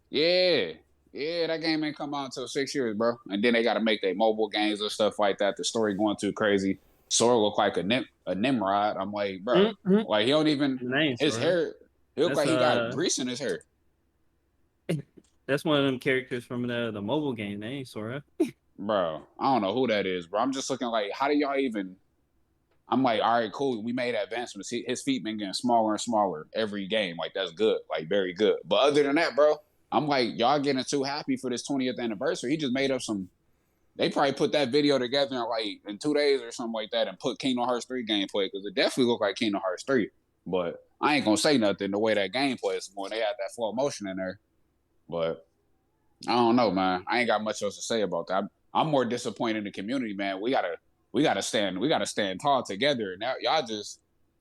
Yeah. Yeah, that game ain't come out until 6 years, bro. And then they got to make their mobile games and stuff like that. The story going too crazy. Sora look like a Nimrod. I'm like, bro, like he don't even Nice, his hair. He look like he got grease in his hair. That's one of them characters from the mobile game, eh, Sora? Bro, I don't know who that is, bro. I'm just looking like, how do y'all even? I'm like, all right, cool. We made advancements. His feet been getting smaller and smaller every game. Like, that's good. Like, very good. But other than that, bro, I'm like, y'all getting too happy for this 20th anniversary. He just made up some. They probably put that video together in 2 days or something like that and put Kingdom Hearts 3 gameplay because it definitely looked like Kingdom Hearts 3. But I ain't gonna say nothing the way that gameplay is going. They had that flow motion in there. But I don't know, man. I ain't got much else to say about that. I'm more disappointed in the community, man. We gotta stand tall together. And now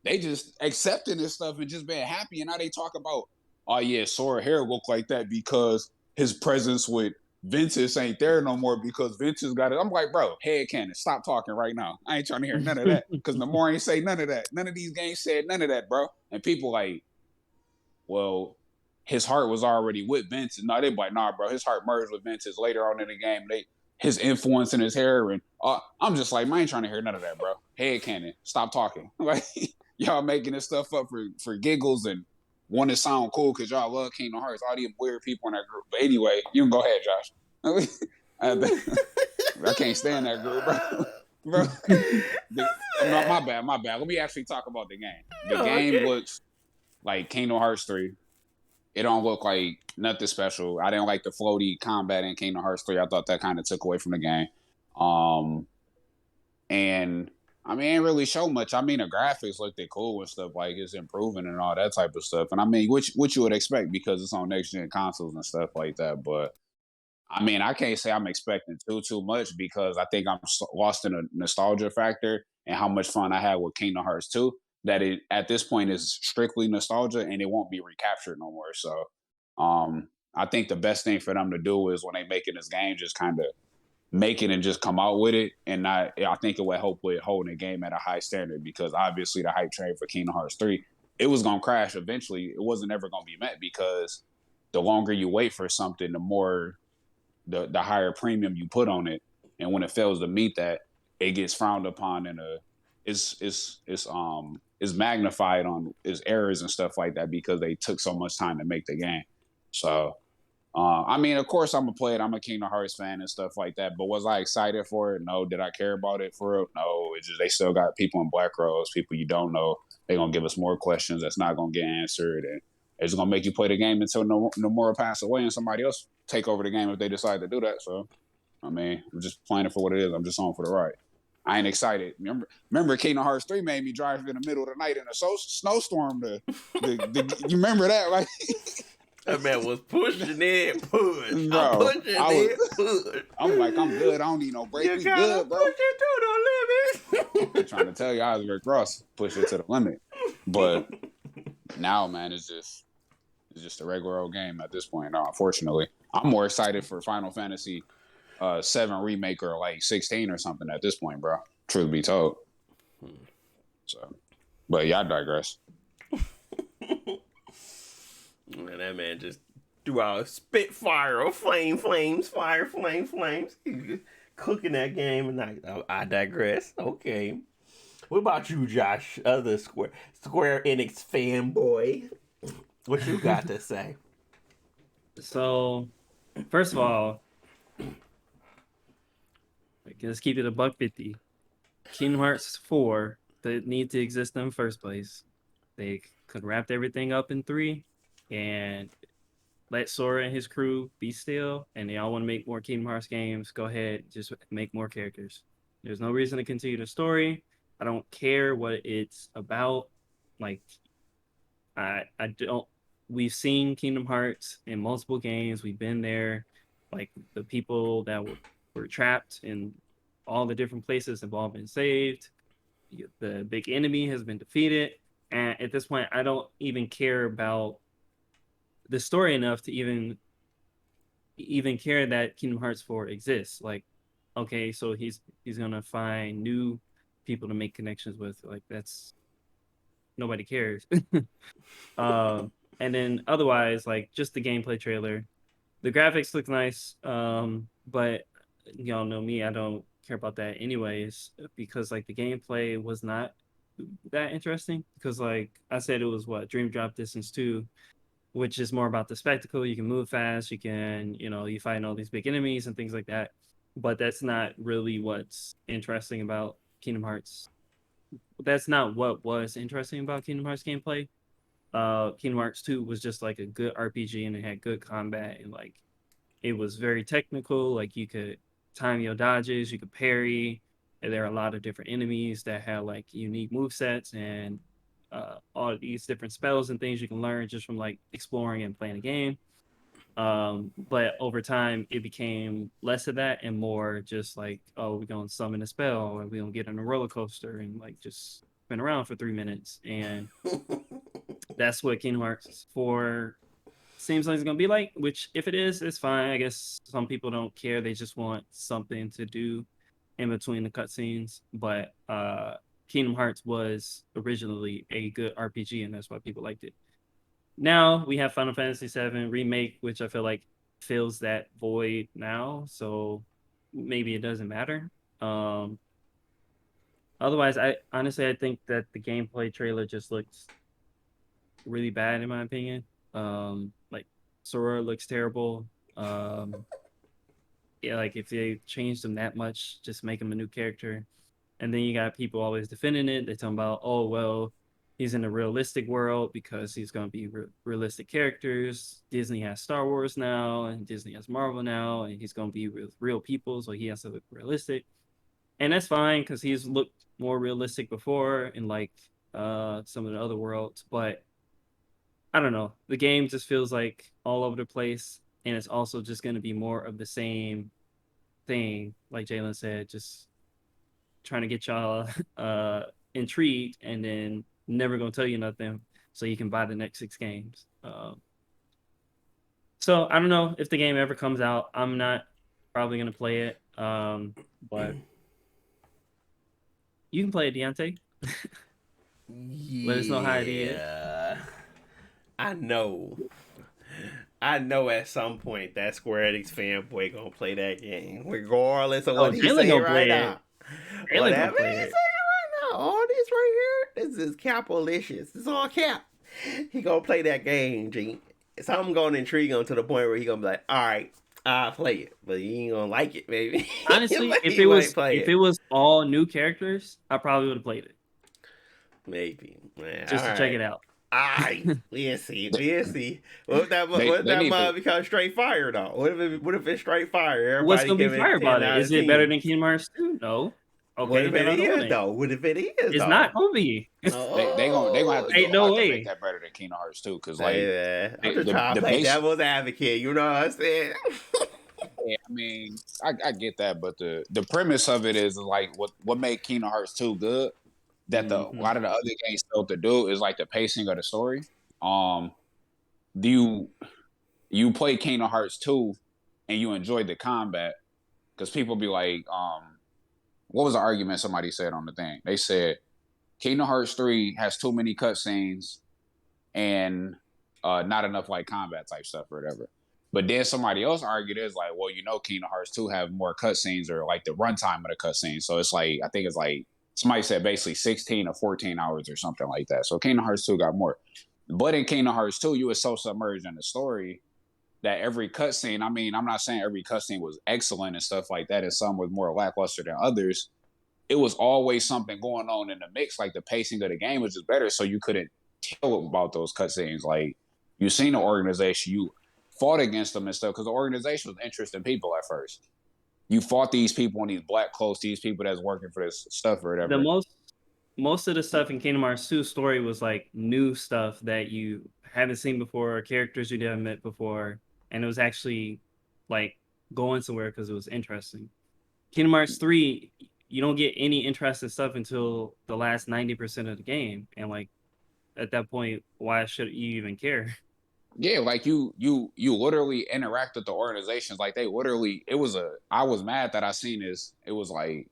they just accepting this stuff and just being happy. And now they talk about, oh yeah, Sora hair look like that because his presence with Ventus ain't there no more because Ventus got it. I'm like, bro, headcanon, stop talking right now. I ain't trying to hear none of that. Because the more I ain't say none of that. None of these games said none of that, bro. And people like, well, his heart was already with Ventus. No, they like, nah, bro, his heart merged with Ventus later on in the game. His influence in his hair, and I'm just like, man, I ain't trying to hear none of that, bro. Headcanon, stop talking. Like, y'all making this stuff up for giggles and want to sound cool because y'all love Kingdom Hearts. All these weird people in that group. But anyway, you can go ahead, Josh. I can't stand that group, bro. My bad. Let me actually talk about the game. The game looks like Kingdom Hearts 3. It don't look like nothing special. I didn't like the floaty combat in Kingdom Hearts 3. I thought that kind of took away from the game. And I mean, it ain't really show much. I mean, the graphics looked cool and stuff, like it's improving and all that type of stuff. And I mean, which you would expect because it's on next gen consoles and stuff like that. But I mean, I can't say I'm expecting too much because I think I'm lost in a nostalgia factor and how much fun I had with Kingdom Hearts 2. That it at this point is strictly nostalgia and it won't be recaptured no more. So, I think the best thing for them to do is when they making this game, just kind of make it and just come out with it. And not, I think it would help with holding the game at a high standard because obviously the hype train for Kingdom Hearts 3, it was gonna crash eventually. It wasn't ever gonna be met because the longer you wait for something, the more the higher premium you put on it, and when it fails to meet that, it gets frowned upon and is magnified on its errors and stuff like that because they took so much time to make the game. So I mean, of course, I'm gonna play it. I'm a Kingdom Hearts fan and stuff like that. But was I excited for it? No. Did I care about it for it? No. It's just they still got people in Black Rose, people you don't know. They're gonna give us more questions that's not gonna get answered, and it's gonna make you play the game until Nomura pass away and somebody else take over the game if they decide to do that. So, I mean, I'm just playing it for what it is. I'm just on for the ride. I ain't excited. Remember Kingdom Hearts 3 made me drive in the middle of the night in a snowstorm. You remember that, right? That man was pushing it, push. Bro, I'm pushing it, push. I'm like, I'm good. I don't need no break. You We gotta good, bro. push it to the limit. I'm trying to tell you, I was Rick Ross, push it to the limit. But now, man, it's just a regular old game at this point. Now, unfortunately, I'm more excited for Final Fantasy 7 remake or like 16 or something at this point, bro. Truth be told. So, but yeah, I digress. And that man just threw out a spitfire of flames, fire, flames. He was cooking that game, and I digress. Okay. What about you, Josh? Other Square Enix fanboy. What you got to say? So, first of all, let's keep it a $1.50. Kingdom Hearts 4 that need to exist in the first place. They could wrap everything up in 3 and let Sora and his crew be still. And they all want to make more Kingdom Hearts games. Go ahead, just make more characters. There's no reason to continue the story. I don't care what it's about. Like, I don't. We've seen Kingdom Hearts in multiple games. We've been there. Like, the people that were trapped in all the different places have all been saved. The big enemy has been defeated. And at this point, I don't even care about the story enough to even care that Kingdom Hearts 4 exists. Like, okay, so he's gonna find new people to make connections with. Like, that's nobody cares. And then otherwise, like, just the gameplay trailer, the graphics look nice, but y'all know me, I don't care about that anyways, because like the gameplay was not that interesting. Because like I said, it was what, Dream Drop Distance 2, which is more about the spectacle. You can move fast, you can, you fight all these big enemies and things like that. But that's not really what's interesting about Kingdom Hearts. That's not what was interesting about Kingdom Hearts gameplay. Kingdom Hearts 2 was just like a good RPG, and it had good combat, and like it was very technical. Like, you could time your dodges, you could parry, and there are a lot of different enemies that have like unique move sets and all of these different spells and things you can learn just from like exploring and playing a game. But over time, it became less of that and more just like, oh, we're gonna summon a spell, and we're gonna get on a roller coaster and like just spin around for 3 minutes. And that's what Kingdom Hearts 4 seems like it's gonna be like. Which, if it is, it's fine. I guess some people don't care; they just want something to do in between the cutscenes. But Kingdom Hearts was originally a good RPG, and that's why people liked it. Now we have Final Fantasy VII Remake, which I feel like fills that void now. So maybe it doesn't matter. Otherwise, I honestly, I think that the gameplay trailer just looks really bad in my opinion. Like, Sora looks terrible. Yeah, like if they changed him that much, just make him a new character. And then you got people always defending it. They're talking about, oh, well, he's in a realistic world because he's going to be realistic characters. Disney has Star Wars now, and Disney has Marvel now, and he's going to be with real people, so he has to look realistic. And that's fine because he's looked more realistic before in like some of the other worlds. But I don't know. The game just feels like all over the place. and it's also just going to be more of the same thing, like Jalen said, just trying to get y'all intrigued, and then never gonna tell you nothing, so you can buy the next 6 games. So I don't know if the game ever comes out. I'm not probably gonna play it, but you can play it, Deontay. Let us know how it is. Yeah. I know. I know at some point that Square Enix fanboy gonna play that game, regardless of Oh, what he's Jalen saying gonna right play it. now. Jalen Whatever gonna he's play saying it. right now, all this right here, this is capalicious. It's all cap. He gonna play that game, G. Something gonna intrigue him to the point where he gonna be like, all right, I'll play it, but he ain't gonna like it, maybe. Honestly, But if he it might was play if it. it was all new characters, I probably would have played it Maybe. Man, all just to check right. it out. Alright, we'll see. They We'll see. What if that? they, What if they that need to. mug becomes straight fire though? What if it's straight fire? What's Everybody gonna be give fire it about 10 it? out Is of it better 10. than Kingdom Hearts 2? No. What Okay, if then it I don't want is it. though? What if it is It's not though? gonna be. They gonna have to do Ain't a no lot to make way. that better than Kingdom Hearts 2, because Hey like man, I'm just the trying to the play base. devil's advocate. You know what I'm saying? Yeah, I mean, I get that, but the premise of it is like what made Kingdom Hearts 2 good, that a Hmm. lot of the other games failed to do, is like the pacing of the story. Um, do you play Kingdom Hearts 2 and you enjoyed the combat? Because people be like, what was the argument somebody said on the thing? They said Kingdom Hearts 3 has too many cutscenes and not enough like combat type stuff or whatever. But then somebody else argued is like, well, Kingdom Hearts 2 have more cutscenes, or like the runtime of the cutscenes. So it's like, I think it's like somebody said basically 16 or 14 hours or something like that. So Kingdom Hearts 2 got more. But in Kingdom Hearts 2, you were so submerged in the story that every cutscene, I mean, I'm not saying every cutscene was excellent and stuff like that, and some was more lackluster than others. It was always something going on in the mix. Like the pacing of the game was just better, so you couldn't tell about those cutscenes. Like you seen the organization, you fought against them and stuff, because the organization was interesting people at first. You fought these people in these black clothes, these people that's working for this stuff or The whatever. most of the stuff in Kingdom Hearts 2 story was like new stuff that you haven't seen before, characters you haven't met before, and it was actually like going somewhere because it was interesting. Kingdom Hearts 3, you don't get any interesting stuff until the last 90% of the game, and like at that point, why should you even care? Yeah, like you literally interact with the organizations. Like they literally, I was mad that I seen this. It was like,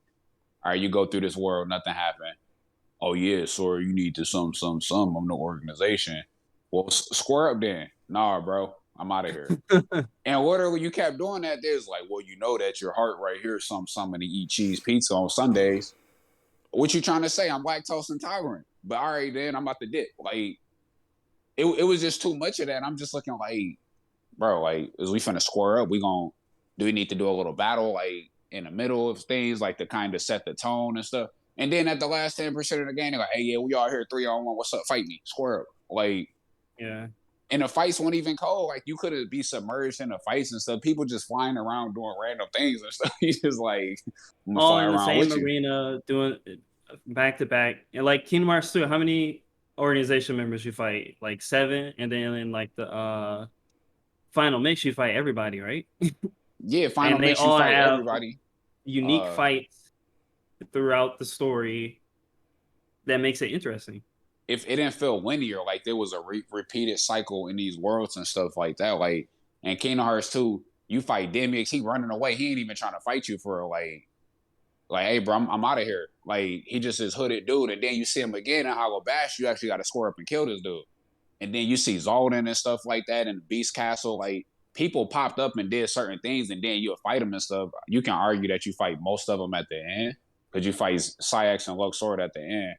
all right, you go through this world, nothing happened. Oh yeah, sorry, you need to some. I'm the organization. Well, square up then. Nah, bro, I'm out of here. And literally, you kept doing that. There's like, well, you know that your heart right here, something to eat cheese pizza on Sundays. What you trying to say? I'm lactose intolerant. But all right, then I'm about to dip. Like it was just too much of that. I'm just looking like, bro, like, is we finna square up? Do we need to do a little battle like in the middle of things, like to kind of set the tone and stuff? And then at the last 10% of the game, they're like, hey, yeah, we all here 3-on-1. What's up? Fight me, square up. Like, Yeah. and the fights weren't even cold. Like, you could be submerged in the fights and stuff. People just flying around doing random things and stuff. He's just like, I'm gonna All fly in the around same with you. arena, doing back to back. And like Kingdom Hearts 2, how many organization members you fight? Like 7, and then in like the final mix, you fight everybody, right? Yeah, final And they makes you all fight have everybody. unique fights throughout the story that makes it interesting. If it didn't feel linear, like there was a repeated cycle in these worlds and stuff like that. Like in Kingdom Hearts 2, you fight Demix, he running away. He ain't even trying to fight you for like, hey, bro, I'm out of here. Like he just is hooded dude, and then you see him again in Hollow Bash. You actually got to square up and kill this dude. And then you see Zolden and stuff like that in Beast Castle. Like people popped up and did certain things, and then you'll fight them and stuff. You can argue that you fight most of them at the end, because you fight Syx and Luxord at the end,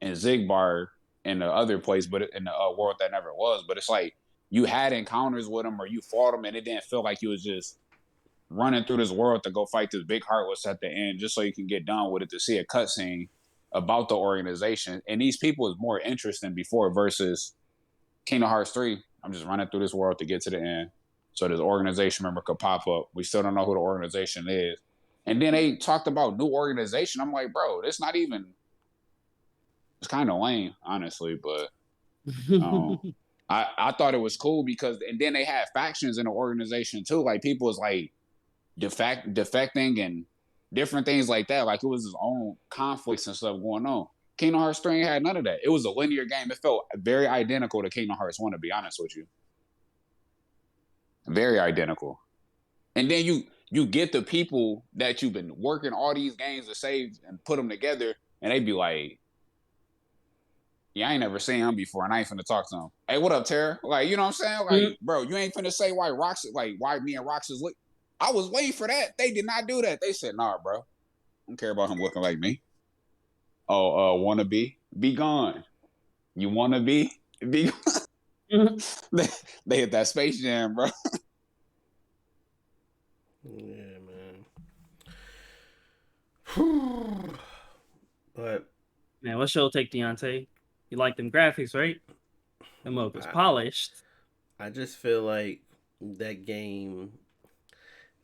and Zigbar in the other place, but in the world that never was. But it's like you had encounters with them, or you fought them, and it didn't feel like you was just running through this world to go fight this big heartless at the end, just so you can get done with it, to see a cutscene about the organization. And these people is more interesting before, versus Kingdom Hearts 3. I'm just running through this world to get to the end, so this organization member could pop up. We still don't know who the organization is. And then they talked about new organization. I'm like, bro, it's not even. It's kind of lame, honestly, but I thought it was cool because, and then they had factions in the organization too. Like people was like defecting and different things like that. Like it was his own conflicts and stuff going on. Kingdom Hearts 3 ain't had none of that. It was a linear game. It felt very identical to Kingdom Hearts 1, to be honest with you. Very identical. And then you get the people that you've been working all these games to save and put them together, and they be like, yeah, I ain't never seen him before, and I ain't finna talk to him. Hey, what up, Tara? Like, you know what I'm saying? Like, bro, you ain't finna say why me and Roxas look. I was waiting for that. They did not do that. They said, nah, bro. I don't care about him looking like me. Oh, wanna be gone. You wanna be gone. they hit that Space Jam, bro. Yeah, man. But Man, what's your take, Deontay? You like them graphics, right? Them was polished. I just feel like that game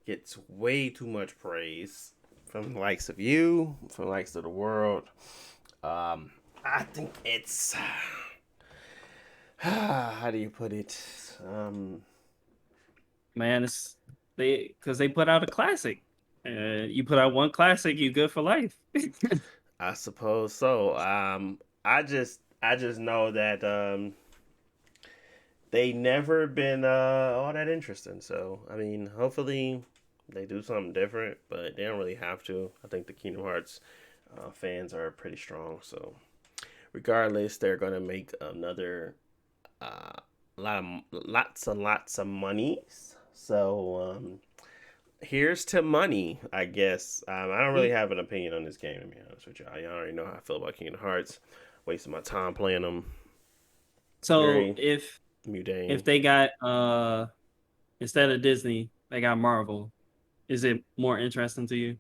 gets way too much praise from the likes of you, from the likes of the world. I think it's how do you put it? Man, it's because they put out a classic. You put out one classic, you good for life. I suppose so. I just know that they never been all that interesting. So I mean, hopefully they do something different, but they don't really have to. I think the Kingdom Hearts fans are pretty strong. So regardless, they're gonna make another lots and lots of monies. So here's to money, I guess. I don't really have an opinion on this game, to be honest with you. I already know how I feel about Kingdom Hearts. Wasting my time playing them. So Very if mundane. they got instead of Disney, they got Marvel, is it more interesting to you?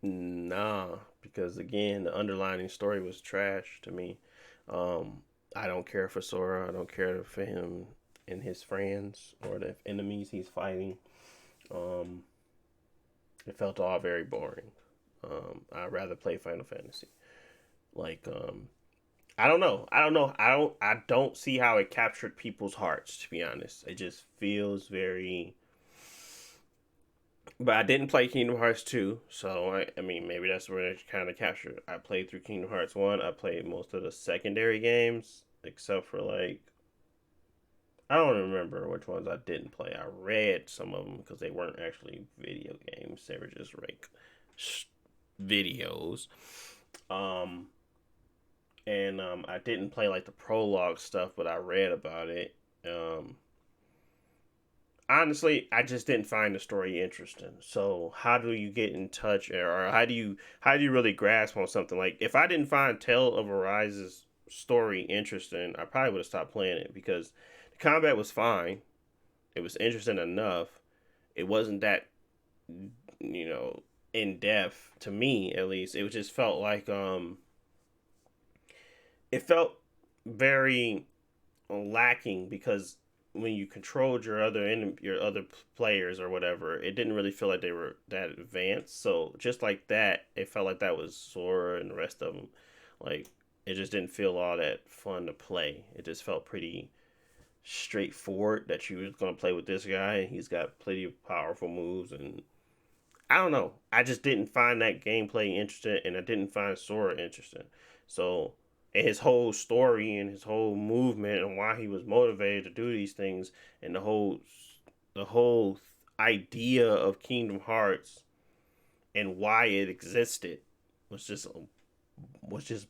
Nah, because again, the underlining story was trash to me. Um, I don't care for Sora. I don't care for him and his friends or the enemies he's fighting. Um, it felt all very boring. I'd rather play Final Fantasy. Like, I don't know. I don't see how it captured people's hearts. To be honest, it just feels very. But I didn't play Kingdom Hearts 2, so I mean, maybe that's where it kind of captured. I played through Kingdom Hearts 1. I played most of the secondary games, except for like. I don't remember which ones I didn't play. I read some of them because they weren't actually video games, they were just like videos. Um, and I didn't play like the prologue stuff, but I read about it. Honestly, I just didn't find the story interesting. So how do you get in touch, or how do you really grasp on something? Like if I didn't find Tale of Arise's story interesting, I probably would have stopped playing it because the combat was fine. It was interesting enough. It wasn't that you know in depth to me at least. It just felt like it felt very lacking because when you controlled your other players or whatever, it didn't really feel like they were that advanced. So just like that, it felt like that was Sora and the rest of them. Like it just didn't feel all that fun to play. It just felt pretty straightforward that you was gonna play with this guy and he's got plenty of powerful moves and I don't know. I just didn't find that gameplay interesting, and I didn't find Sora interesting. So, and his whole story and his whole movement and why he was motivated to do these things, and the whole idea of Kingdom Hearts and why it existed was just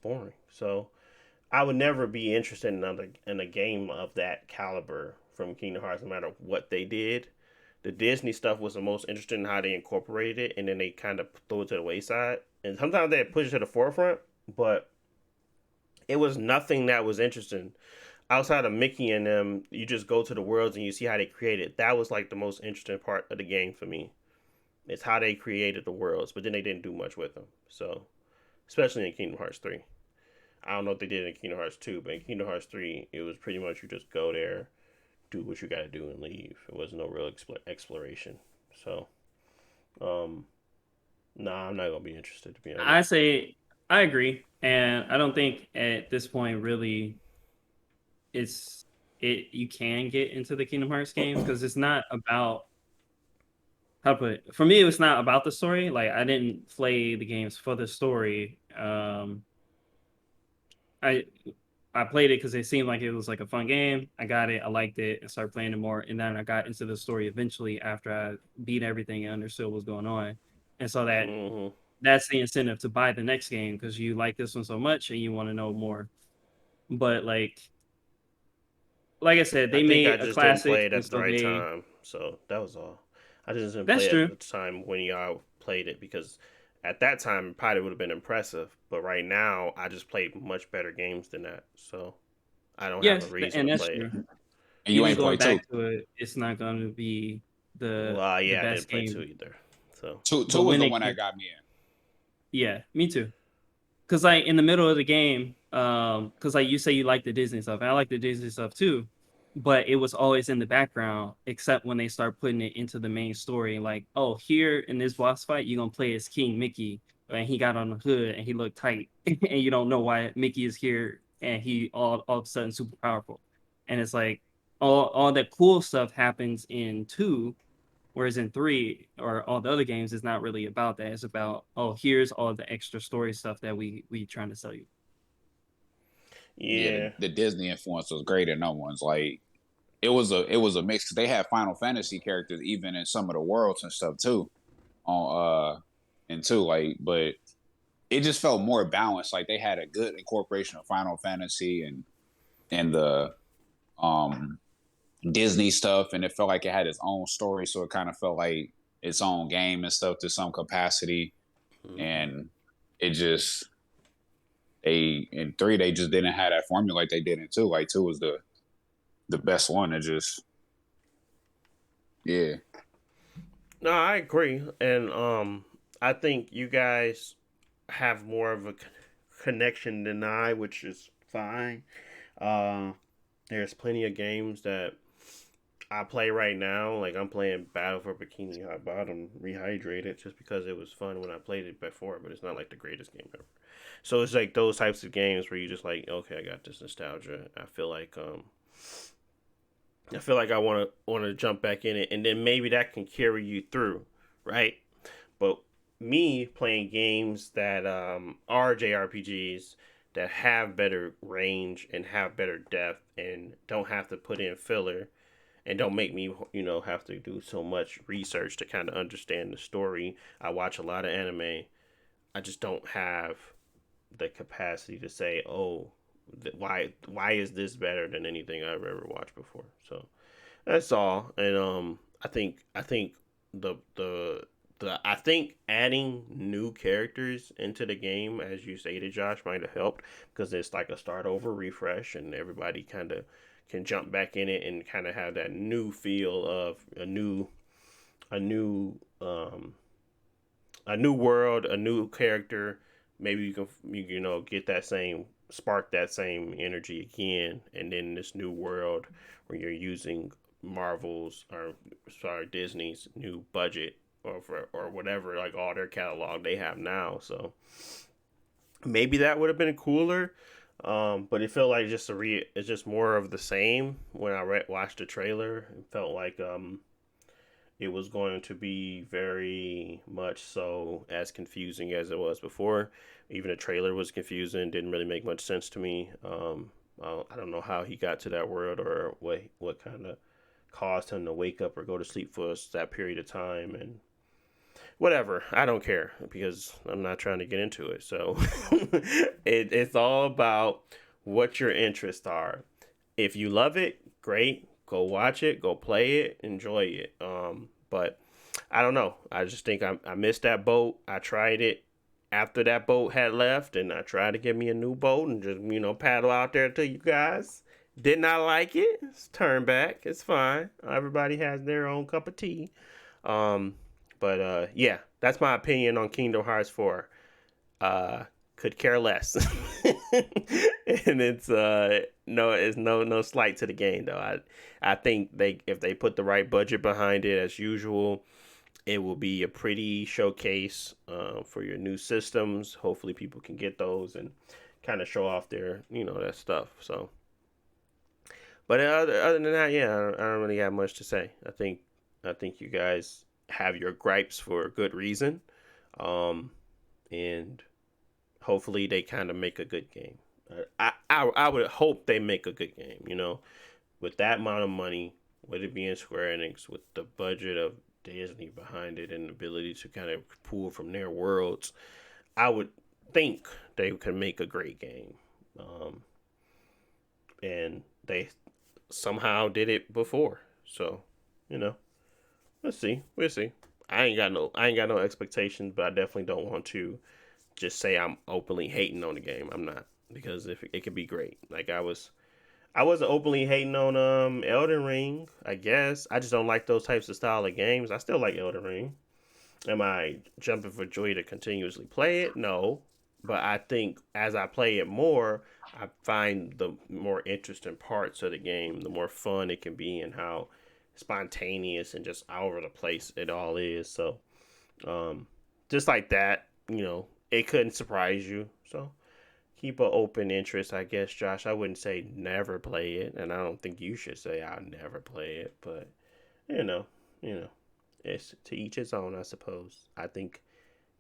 boring. So, I would never be interested in a game of that caliber from Kingdom Hearts, no matter what they did. The Disney stuff was the most interesting in how they incorporated it, and then they kind of threw it to the wayside. And sometimes they push it to the forefront, but it was nothing that was interesting outside of Mickey and them. You just go to the worlds and you see how they created. That was like the most interesting part of the game for me. It's how they created the worlds, but then they didn't do much with them. So, especially in Kingdom Hearts 3. I don't know if they did in Kingdom Hearts 2, but in Kingdom Hearts 3, it was pretty much you just go there, do what you got to do, and leave. It was no real exploration. So, um, nah, I'm not gonna be interested to be honest. I say I agree, and I don't think at this point really it's you can get into the Kingdom Hearts games because it's not about how to put it. For me, it was not about the story. Like I didn't play the games for the story. I I played it because it seemed like it was like a fun game. I got it, I liked it, and started playing it more. And then I got into the story eventually after I beat everything and understood what was going on. And so that's the incentive to buy the next game because you like this one so much and you want to know more. But like I said, I they think I made a just didn't classic, play it and at the so right they time, so that was all. I just didn't that's play it true. at the time when y'all played it because at that time it probably would have been impressive. But right now, I just played much better games than that, so I don't have a Yes, reason and to that's play true. it. And you Even ain't going play two. back to it, it's not going to be the Well, yeah, I didn't best play two game. either. So Two But was when the it one that came, got me in. yeah, me too. Cause like in the middle of the game, cause like you say you like the Disney stuff, and I like the Disney stuff too, but it was always in the background, except when they start putting it into the main story. Like, oh, here in this boss fight, you're gonna play as King Mickey, and he got on the hood and he looked tight, and you don't know why Mickey is here, and he all of a sudden super powerful, and it's like all that cool stuff happens in two. Whereas in three or all the other games, it's not really about that. It's about, oh, here's all the extra story stuff that we trying to sell you. Yeah, yeah, the Disney influence was great in them ones. Like it was a mix. They had Final Fantasy characters even in some of the worlds and stuff too. On and two, like, but it just felt more balanced. Like they had a good incorporation of Final Fantasy and the um Disney stuff, and it felt like it had its own story, so it kind of felt like its own game and stuff to some capacity. And it just they in three they just didn't have that formula like they did in two. Like two was the best one. It just yeah. no, I agree, and I think you guys have more of a connection than I, which is fine. Uh, there's plenty of games that I play right now. Like I'm playing Battle for Bikini Hot Bottom Rehydrated just because it was fun when I played it before, but it's not like the greatest game ever. So it's like those types of games where you just like, okay, I got this nostalgia. I feel like I want to jump back in it, and then maybe that can carry you through, right? But me playing games that are JRPGs that have better range and have better depth and don't have to put in filler and don't make me have to do so much research to kind of understand the story. I watch a lot of anime. I just don't have the capacity to say, oh, why is this better than anything I've ever watched before. So that's all. And I think I think adding new characters into the game, as you stated, Josh, might have helped because it's like a start over refresh, and everybody kind of can jump back in it and kind of have that new feel of a new a new world, a new character. Maybe you can get that same spark, that same energy again, and then this new world where you're using Marvel's or sorry Disney's new budget or whatever, like all their catalog they have now. So maybe that would have been cooler. But it felt like it's just more of the same when I watched the trailer. It felt like it was going to be very much so as confusing as it was before. Even the trailer was confusing, didn't really make much sense to me. I don't know how he got to that world or what kind of caused him to wake up or go to sleep for that period of time and whatever. I don't care because I'm not trying to get into it. So it's all about what your interests are. If you love it, great. Go watch it, go play it, enjoy it. But I don't know. I just think I missed that boat. I tried it after that boat had left, and I tried to get me a new boat and just paddle out there to you guys. Did not like it. It's turn back. It's fine. Everybody has their own cup of tea. Um, but yeah, that's my opinion on Kingdom Hearts 4. Could care less. And it's no slight to the game though. I think if they put the right budget behind it as usual, it will be a pretty showcase for your new systems. Hopefully people can get those and kind of show off their that stuff. So But other than that, yeah, I don't really have much to say. I think you guys have your gripes for a good reason, um, and hopefully they kind of make a good game. I would hope they make a good game. With that amount of money, with it being Square Enix, with the budget of Disney behind it, and the ability to kind of pull from their worlds, I would think they could make a great game. Um, and they somehow did it before. So, you know, let's see. We'll see. I ain't got no expectations, but I definitely don't want to just say I'm openly hating on the game. I'm not, because if it could be great. Like I wasn't openly hating on Elden Ring, I guess. I just don't like those types of style of games. I still like Elden Ring. Am I jumping for joy to continuously play it? No. But I think as I play it more, I find the more interesting parts of the game, the more fun it can be, and how spontaneous and just all over the place it all is. So, just like that, it couldn't surprise you. So, keep an open interest, I guess, Josh. I wouldn't say never play it, and I don't think you should say I'll never play it, but you know, you know, it's to each his own, I suppose. I think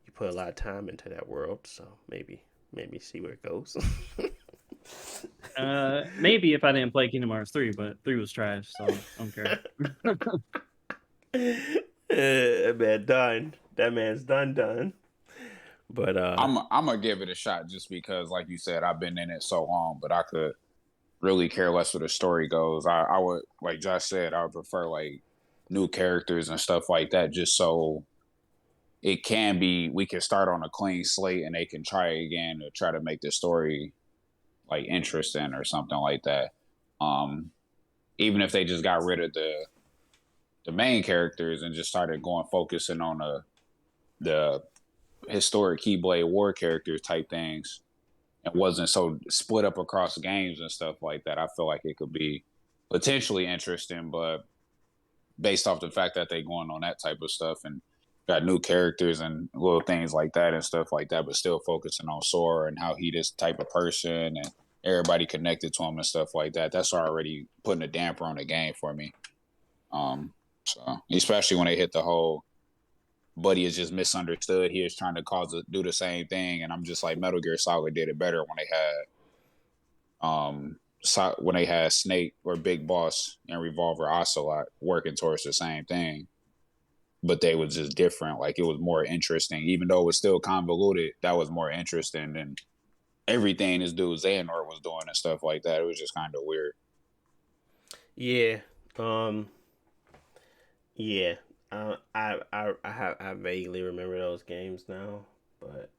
you put a lot of time into that world, so maybe see where it goes. Maybe if I didn't play Kingdom Hearts 3, but 3 was trash, so I don't care. That man done. That man's done. But I'm gonna give it a shot just because, like you said, I've been in it so long, but I could really care less where the story goes. I would, like Josh said, I would prefer like new characters and stuff like that, just so it can be we can start on a clean slate and they can try again to try to make the story like interesting or something like that. Um, Even if they just got rid of the main characters and just started going focusing on the historic Keyblade War characters type things, and wasn't so split up across games and stuff like that, I feel like it could be potentially interesting. But based off the fact that they going on that type of stuff and got new characters and little things like that and stuff like that, but still focusing on Sora and how he this type of person and everybody connected to him and stuff like that, that's already putting a damper on the game for me. So especially when they hit the whole Buddy is just misunderstood. He is trying to do the same thing, and I'm just like Metal Gear Solid did it better when they had Snake or Big Boss and Revolver Ocelot working towards the same thing, but they was just different. Like it was more interesting, even though it was still convoluted. That was more interesting than everything this dude Xehanort was doing and stuff like that. It was just kind of weird. yeah, yeah. I vaguely remember those games now, but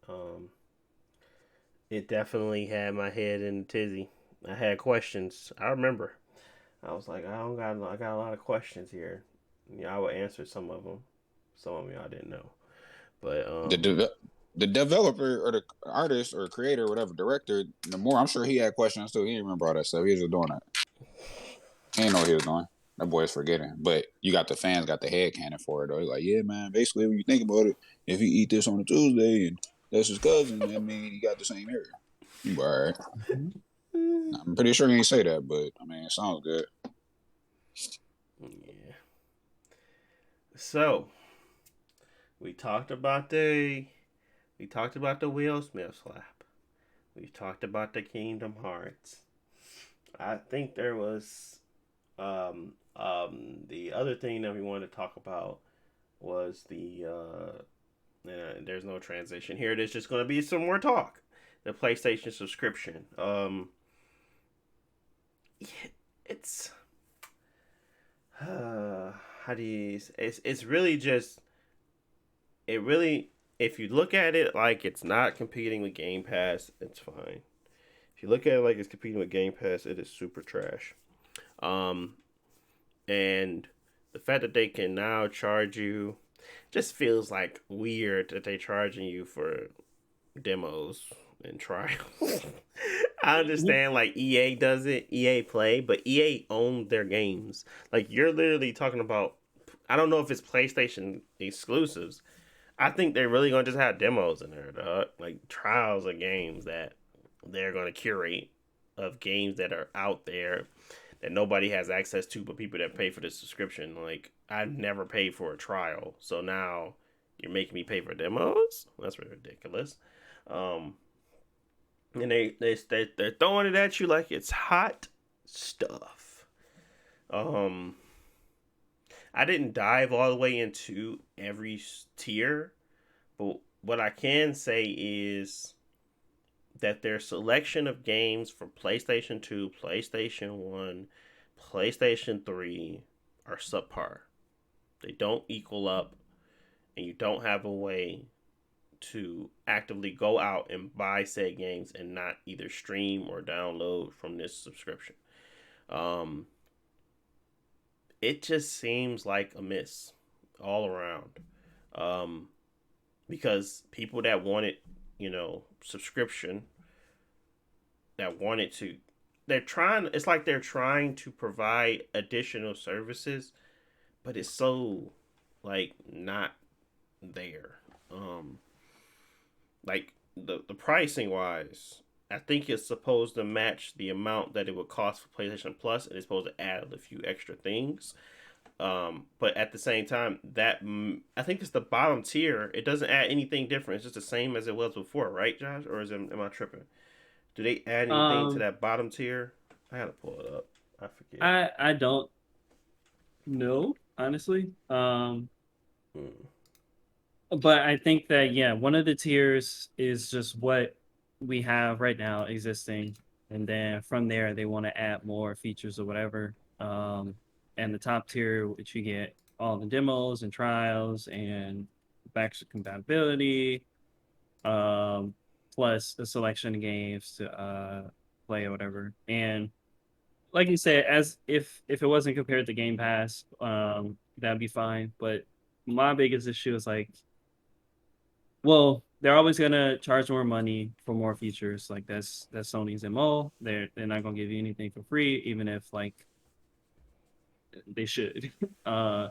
it definitely had my head in a tizzy. I had questions. I remember. I was like, I got a lot of questions here. Yeah, I would answer some of them. Some of y'all didn't know, but The developer or the artist or creator or whatever director, the more I'm sure he had questions too. He didn't remember all that stuff. He was just doing it. He didn't know what he was doing. That boy's forgetting. But you got the fans got the head cannon for it though. He's like, yeah, man, basically when you think about it, if he eat this on a Tuesday and that's his cousin, I mean he got the same area. You all right. I'm pretty sure he ain't say that, but I mean it sounds good. yeah. So we talked about the Will Smith slap. We talked about the Kingdom Hearts. I think there was the other thing that we wanted to talk about was there's no transition here. There's just going to be some more talk. The PlayStation subscription. It's how do you? It's really just. It really, if you look at it like it's not competing with Game Pass, it's fine. If you look at it like it's competing with Game Pass, it is super trash. Um, and the fact that they can now charge you just feels like weird that they charging you for demos and trials. I understand like EA does it, EA Play, but EA owns their games. Like you're literally talking about, I don't know if it's PlayStation exclusives. I think they're really gonna just have demos in there, dog. Like trials of games that they're gonna curate of games that are out there that nobody has access to but people that pay for the subscription. Like, I never paid for a trial, so now you're making me pay for demos? That's ridiculous. Um, and they're throwing it at you like it's hot stuff. Um, I didn't dive all the way into every tier, but what I can say is that their selection of games for PlayStation 2, PlayStation 1, PlayStation 3 are subpar. They don't equal up, and you don't have a way to actively go out and buy said games and not either stream or download from this subscription. Um, it just seems like a miss all around. Um, because people that wanted, subscription, that wanted to, it's like they're trying to provide additional services, but it's so, like, not there. Like, the pricing wise, I think it's supposed to match the amount that it would cost for PlayStation Plus, and it's supposed to add a few extra things. But at the same time, I think it's the bottom tier. It doesn't add anything different. It's just the same as it was before, right, Josh? Or am I tripping? Do they add anything to Um, that bottom tier? I gotta pull it up. I forget. I don't know honestly. Hmm. But I think that yeah, one of the tiers is just what we have right now existing, and then from there they want to add more features or whatever. And the top tier, which you get all the demos and trials and backwards compatibility, um, plus a selection of games to play or whatever. And like you said, as if it wasn't compared to Game Pass, that'd be fine. But my biggest issue is like, well, they're always gonna charge more money for more features. Like that's Sony's MO. They're not gonna give you anything for free, even if like they should. Uh,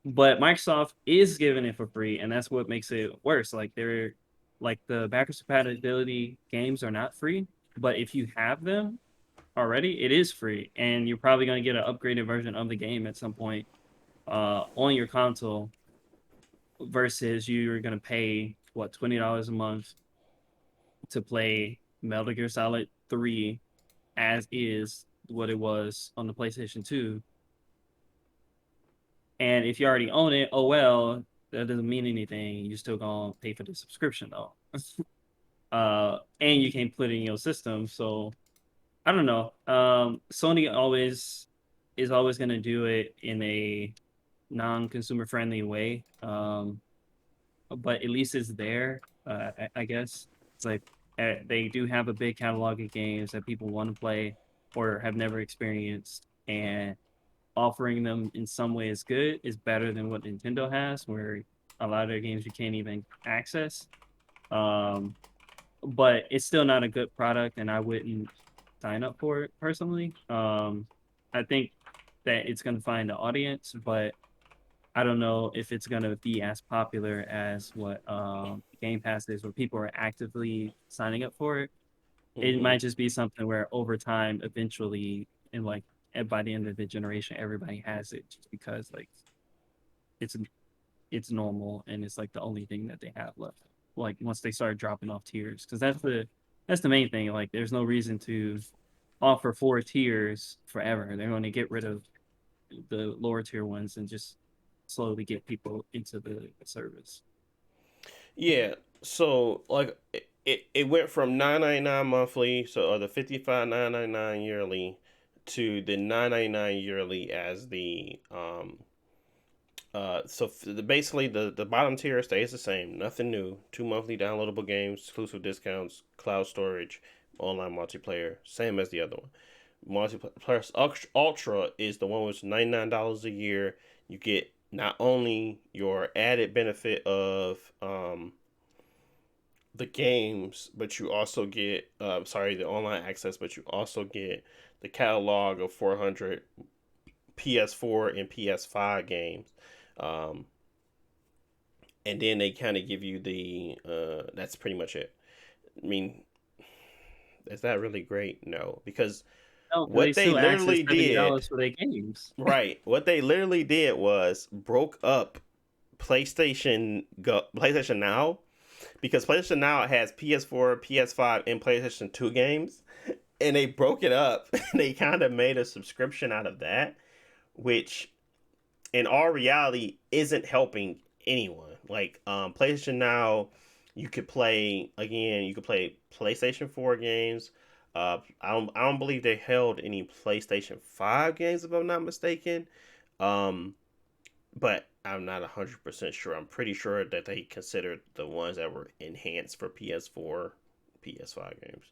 but Microsoft is giving it for free, and that's what makes it worse. Like they're like the backwards compatibility games are not free, but if you have them already, it is free, and you're probably gonna get an upgraded version of the game at some point on your console versus you're gonna pay what $20 a month to play Metal Gear Solid 3 as is what it was on the PlayStation 2. And if you already own it, oh well, that doesn't mean anything. You still gonna pay for the subscription though. And you can't put it in your system. So I don't know. Sony always is always gonna do it in a non-consumer friendly way. But at least it's there. I guess it's like they do have a big catalog of games that people want to play or have never experienced, and offering them in some way is good is better than what Nintendo has, where a lot of their games you can't even access. Um, but it's still not a good product, and I wouldn't sign up for it personally. I think that it's going to find an audience, but I don't know if it's gonna be as popular as what Game Pass is, where people are actively signing up for it. It Hmm. might just be something where over time, eventually, and like by the end of the generation, everybody has it just because like it's it's normal and it's like the only thing that they have left. Like once they start dropping off tiers, because that's the main thing. Like there's no reason to offer four tiers forever. They're going to get rid of the lower tier ones and just slowly get people into the service. Yeah. So, like, it went from 9.99 monthly, so or the 55.999 yearly, to the 9.99 yearly as the basically the bottom tier stays the same, nothing new. Two monthly downloadable games, exclusive discounts, cloud storage, online multiplayer, same as the other one. Multiplayer Ultra is the one with $99 a year. You get not only your added benefit of the games, but you also get the online access, but you also get the catalog of 400 PS4 and PS5 games. Um, and then they kind of give you the that's pretty much it. I mean, is that really great? No, because No, 'cause they What they still access literally did, $70 for their games. right? What they literally did was broke up PlayStation Now, because PlayStation Now has PS4, PS5, and PlayStation 2 games, and they broke it up. They kind of made a subscription out of that, which in all reality isn't helping anyone. Like PlayStation Now, you could play again. You could play PlayStation 4 games. I don't believe they held any PlayStation 5 games if I'm not mistaken. Um, but I'm not 100% sure. I'm pretty sure that they considered the ones that were enhanced for PS4, PS5 games.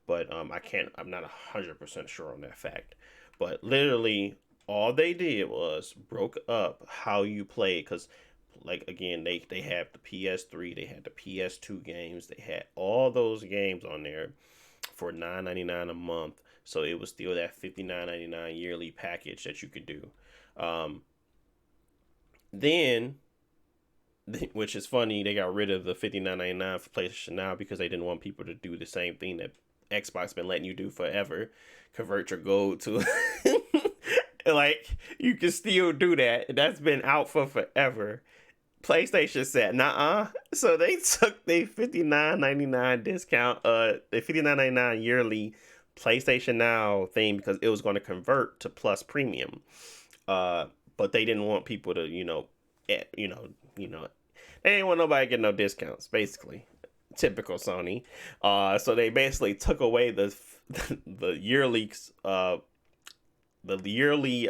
But I'm not 100% sure on that fact. But literally, all they did was broke up how you play. Because, like, again, they have the PS3, they had the PS2 games, they had all those games on there for $9.99 a month. So it was still that $59.99 yearly package that you could do. Um, then, which is funny, they got rid of the $59.99 for PlayStation Now because they didn't want people to do the same thing that Xbox been letting you do forever, convert your gold to like you can still do that. That's been out for forever. PlayStation said, "Nah." So they took the $59.99 discount, the $59.99 yearly PlayStation Now thing because it was going to convert to Plus Premium. Uh, but they didn't want people to, eh, you know, they didn't want nobody to get no discounts. Basically, typical Sony. So they basically took away the the yearly, the yearly,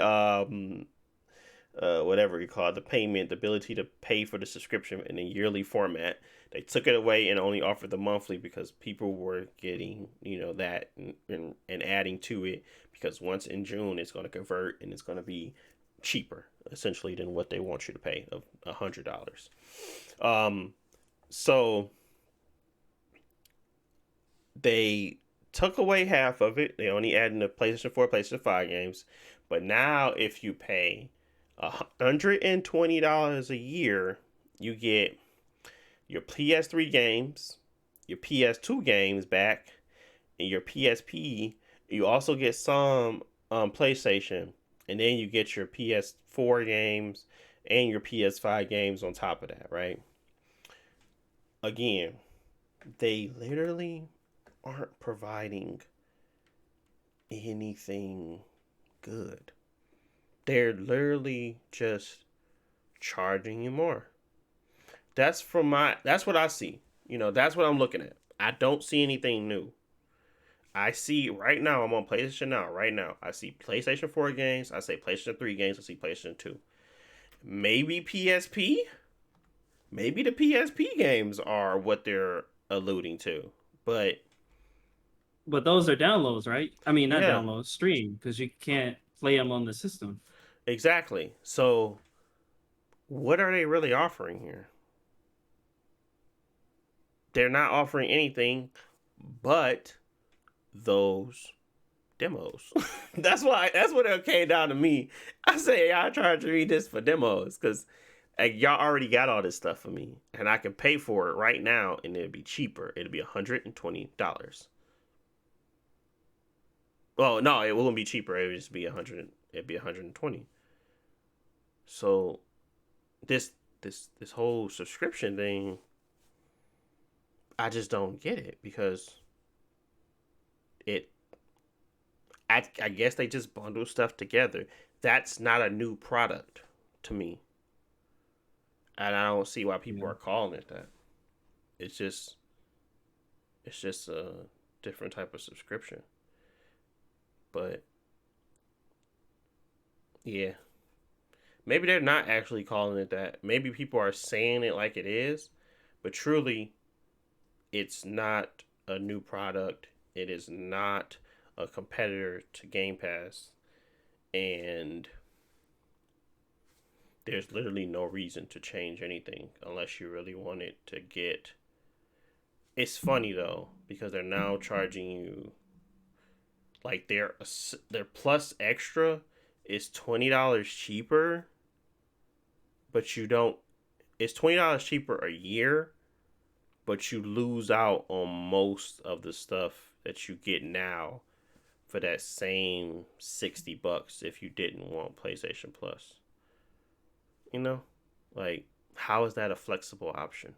whatever you call it, the payment, the ability to pay for the subscription in a yearly format. They took it away and only offered the monthly because people were getting, that and adding to it because once in June it's going to convert and it's going to be cheaper essentially than what they want you to pay of $100. So they took away half of it. They only added the PlayStation 4, PlayStation 5 games. But now if you pay $120 a year, you get your PS3 games, your PS2 games back, and your PSP. You also get some PlayStation, and then you get your PS4 games and your PS5 games on top of that, right? Again, they literally aren't providing anything good. They're literally just charging you more. That's what I see. That's what I'm looking at. I don't see anything new. I see right now, I'm on PlayStation Now, right now. I see PlayStation 4 games, I see PlayStation 3 games, I see PlayStation 2. Maybe PSP? Maybe the PSP games are what they're alluding to. But But those are downloads, right? I mean, not yeah, downloads, stream, because you can't play them on the system. exactly. So what are they really offering here? They're not offering anything but those demos. That's what it came down to me. I say y'all charging me this for demos because y'all already got all this stuff for me, and I can pay for it right now, and it'd be cheaper. It'd be $120. Well, no, it wouldn't be cheaper. It would just be 100. It'd be 120. So this whole subscription thing, I just don't get it because it I guess they just bundle stuff together. That's not a new product to me. And I don't see why people Yeah. are calling it that. It's just a different type of subscription. But yeah, maybe they're not actually calling it that. Maybe people are saying it like it is, but truly it's not a new product. It is not a competitor to Game Pass, and there's literally no reason to change anything unless you really want it to get. It's funny though because they're now charging you like their plus extra is $20 cheaper, but you don't. It's $20 cheaper a year, but you lose out on most of the stuff that you get now for that same $60 if you didn't want PlayStation Plus. You know, like how is that a flexible option?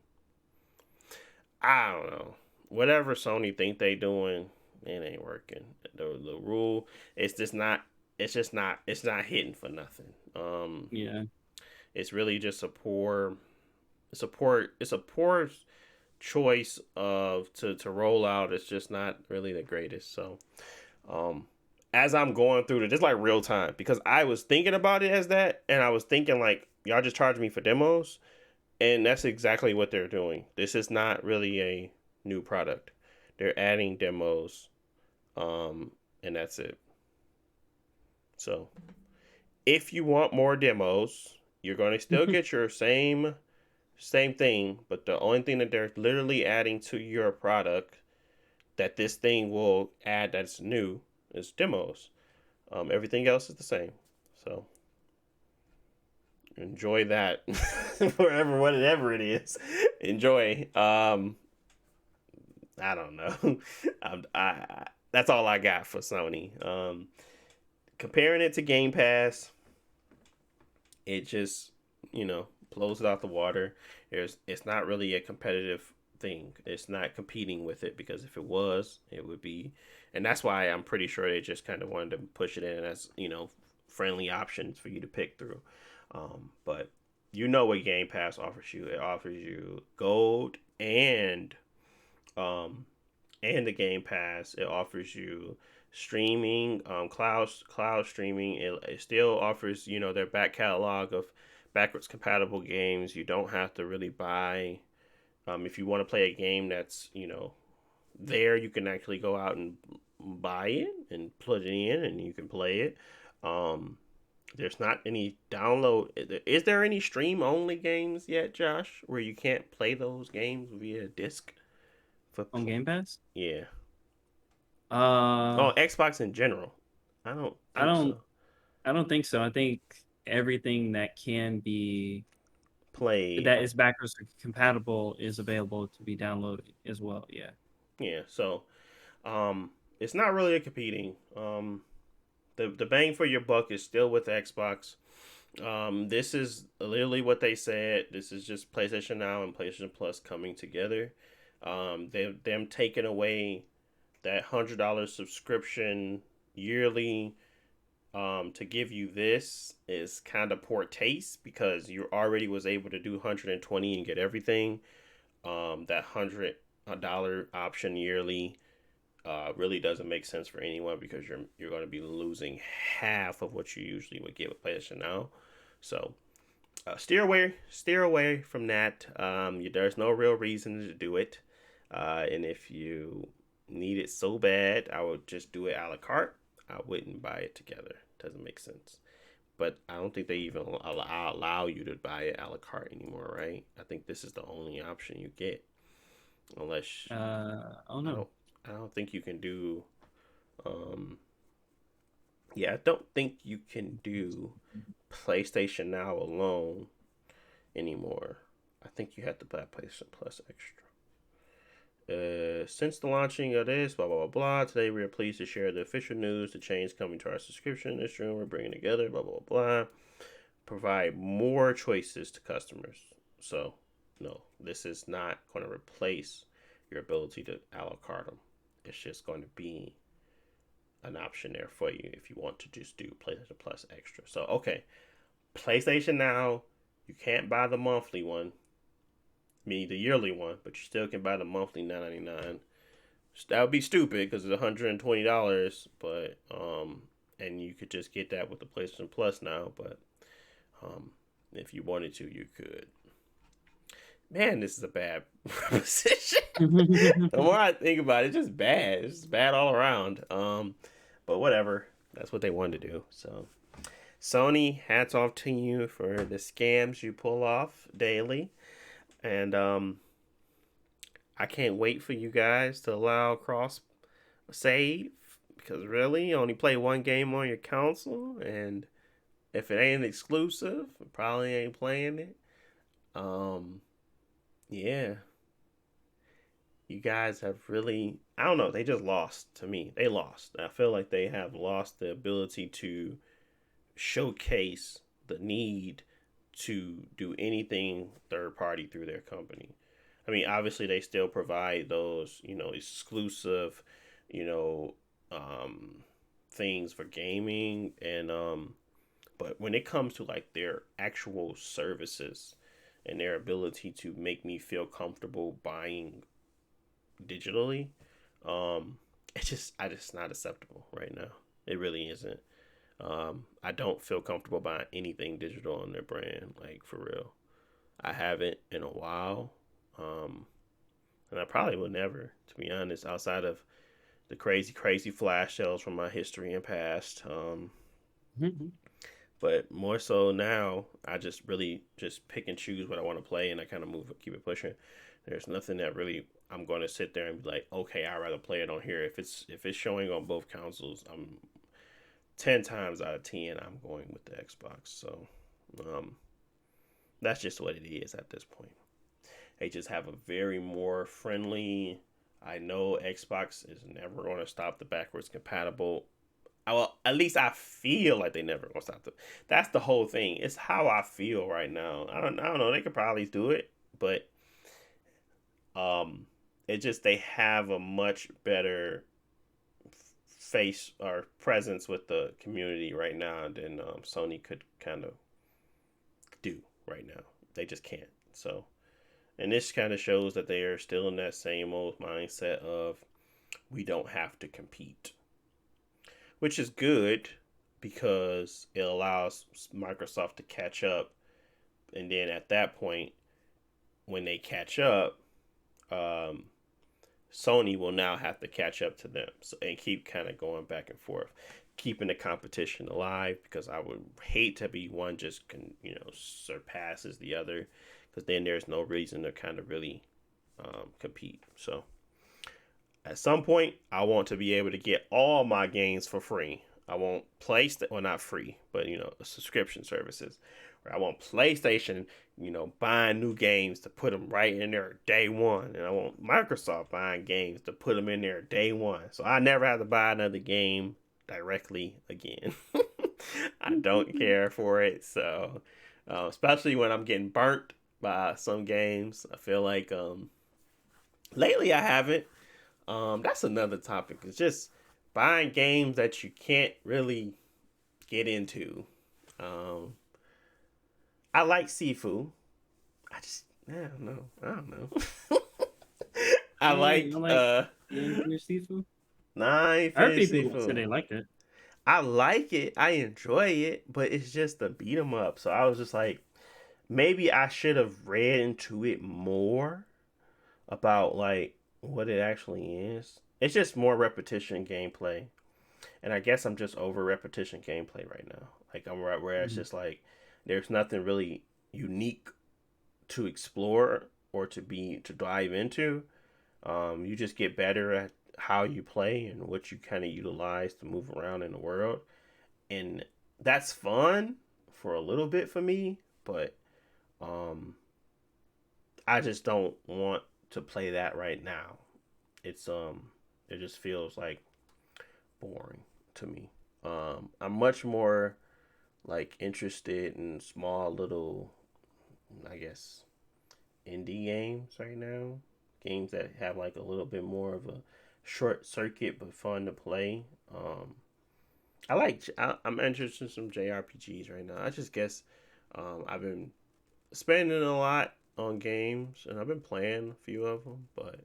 I don't know. Whatever Sony think they doing, it ain't working. The rule, it's just not. It's just not. It's not hitting for nothing. Yeah. It's really just a poor. It's a poor choice of to roll out. It's just not really the greatest. So, um, as I'm going through it, it's like real time because I was thinking about it as that, and I was thinking like y'all just charge me for demos, and that's exactly what they're doing. This is not really a new product. They're adding demos, and that's it. So if you want more demos, you're going to still get your same thing, but the only thing that they're literally adding to your product that this thing will add that's new is demos. Everything else is the same. So enjoy that wherever whatever it is. Enjoy. I don't know. That's all I got for Sony. Comparing it to Game Pass, it just blows it out the water. It's not really a competitive thing. It's not competing with it because if it was, it would be, and that's why I'm pretty sure they just kind of wanted to push it in as friendly options for you to pick through. But what Game Pass offers you. It offers you gold and the Game Pass. It offers you streaming, cloud streaming. It still offers their back catalog of backwards compatible games. You don't have to really buy. If you want to play a game that's there, you can actually go out and buy it and plug it in, and you can play it. There's not any download. Is there any stream only games yet, Josh, where you can't play those games via disc? On Game Pass? Yeah. Uh, Oh, Xbox in general. I don't I think don't so. I don't think so. I think everything that can be Played. that is backwards compatible is available to be downloaded as well. Yeah. Yeah. So, it's not really a competing. The bang for your buck is still with Xbox. This is literally what they said. This is just PlayStation Now and PlayStation Plus coming together. Them taking away that $100 subscription yearly to give you this is kind of poor taste because you already was able to do 120 and get everything. That $100 option yearly really doesn't make sense for anyone because you're going to be losing half of what you usually would get with PlayStation Now. So steer away from that. There's no real reason to do it. And if you need it so bad, I would just do it a la carte. I wouldn't buy it together. Doesn't make sense. But I don't think they even allow you to buy it a la carte anymore, right? I think this is the only option you get, unless Oh no. I don't think you can do. Yeah, I don't think you can do PlayStation Now alone anymore. I think you have to buy PlayStation Plus Extra. Since the launching of this, blah, blah, blah, blah, today we are pleased to share the official news, the change coming to our subscription this room we're bringing together, blah, blah, blah, provide more choices to customers. So, no, this is not going to replace your ability to a la carte them. It's just going to be an option there for you if you want to just do PlayStation Plus Extra. So, okay, PlayStation Now, you can't buy the monthly one. The yearly one, but you still can buy the monthly $9.99. That would be stupid because it's $120, but and you could just get that with the PlayStation Plus now. But if you wanted to, you could. Man, this is a bad proposition. The more I think about it, it's just bad. It's just bad all around. But whatever. That's what they wanted to do. So, Sony, hats off to you for the scams you pull off daily. And I can't wait for you guys to allow cross save because really you only play one game on your console, and if it ain't exclusive, I probably ain't playing it. Yeah. you guys have really, I don't know, they just lost to me. They lost. I feel like they have lost the ability to showcase the need to do anything third party through their company. I mean, obviously they still provide those, exclusive, you know, things for gaming and but when it comes to like their actual services and their ability to make me feel comfortable buying digitally, um, I just not acceptable right now. It really isn't. I don't feel comfortable buying anything digital on their brand, like for real. I haven't in a while, um, and I probably will never, to be honest, outside of the crazy, crazy flash sales from my history and past. Mhm. But more so now, I just really just pick and choose what I want to play, and I kind of keep it pushing. There's nothing that really I'm going to sit there and be like, okay, I'd rather play it on here. If it's showing on both consoles, I'm 10 times out of 10, I'm going with the Xbox. So, um, that's just what it is at this point. They just have a very more friendly. I know Xbox is never going to stop the backwards compatible. Well, at least I feel like they never gonna stop. That's the whole thing. It's how I feel right now. I don't know. They could probably do it, but um, it just they have a much better face or presence with the community right now than Sony could kind of do right now. They just can't. So, and this kind of shows that they are still in that same old mindset of we don't have to compete, which is good because it allows Microsoft to catch up. And then at that point, when they catch up, um, Sony will now have to catch up to them, so, and keep kind of going back and forth, keeping the competition alive. Because I would hate to be one just surpasses the other, because then there's no reason to kind of really compete. So at some point, I want to be able to get all my games for free. I want PlayStation, well, not free, but subscription services. Or I want PlayStation, buying new games to put them right in there day one, and I want Microsoft buying games to put them in there day one, so I never have to buy another game directly again. I don't care for it, so especially when I'm getting burnt by some games. I feel like lately I haven't. That's another topic. It's just buying games that you can't really get into. Um, I like Sifu. I don't know. I don't know. I You like don't like your seafood? Nine I heard Fish people say Seafood. they liked it. I like it. I enjoy it, but it's just a beat 'em up. So I was just like, maybe I should have read into it more about like what it actually is. It's just more repetition gameplay. And I guess I'm just over repetition gameplay right now. Like I'm right where it's Mhm. just like there's nothing really unique to explore or to dive into. You just get better at how you play and what you kind of utilize to move around in the world, and that's fun for a little bit for me. But um, I just don't want to play that right now. It's it just feels like boring to me. I'm much more like interested in small little, I guess, indie games right now. Games that have like a little bit more of a short circuit but fun to play. I'm interested in some JRPGs right now. I just guess I've been spending a lot on games and I've been playing a few of them, but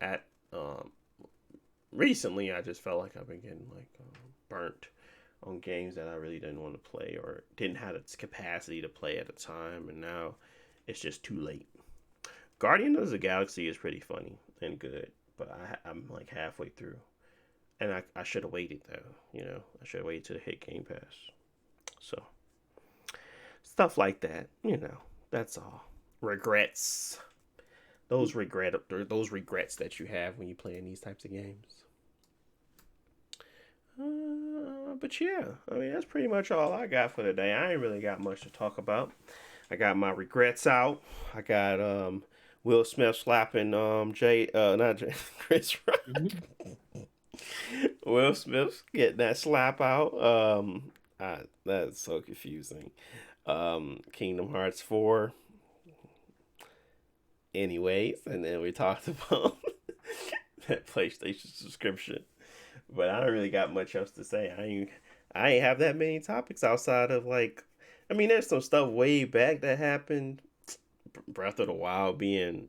at um, recently I just felt like I've been getting like burnt on games that I really didn't want to play or didn't have the capacity to play at the time, and now it's just too late. Guardian of the Galaxy is pretty funny and good, but I'm like halfway through, and I should have waited though. I should have waited to hit Game Pass. So stuff like that. That's all. Regrets. Those regrets that you have when you play in these types of games. But yeah, I mean that's pretty much all I got for today. I ain't really got much to talk about. I got my regrets out. I got Will Smith slapping Jay not Jay Chris Rock. Mhm. Will Smith getting that slap out. That's so confusing. Kingdom Hearts 4. Anyways, and then we talked about that PlayStation subscription. But I don't really got much else to say. I ain't have that many topics outside of like, I mean, there's some stuff way back that happened. Breath of the Wild being,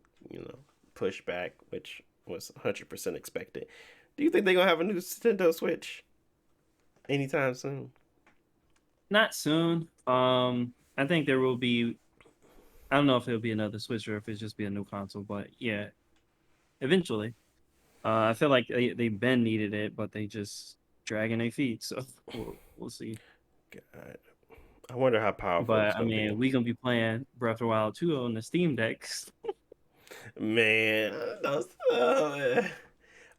pushed back, which was 100% expected. Do you think they're gonna have a new Nintendo Switch anytime soon? Not soon. I think there will be. I don't know if it'll be another Switch or if it's just be a new console, but yeah, eventually. I feel like they've been needed it, but they just dragging their feet. So we'll see. God, I wonder how powerful it's But I gonna be. mean, we gonna be playing Breath of the Wild 2 on the Steam decks. Man, I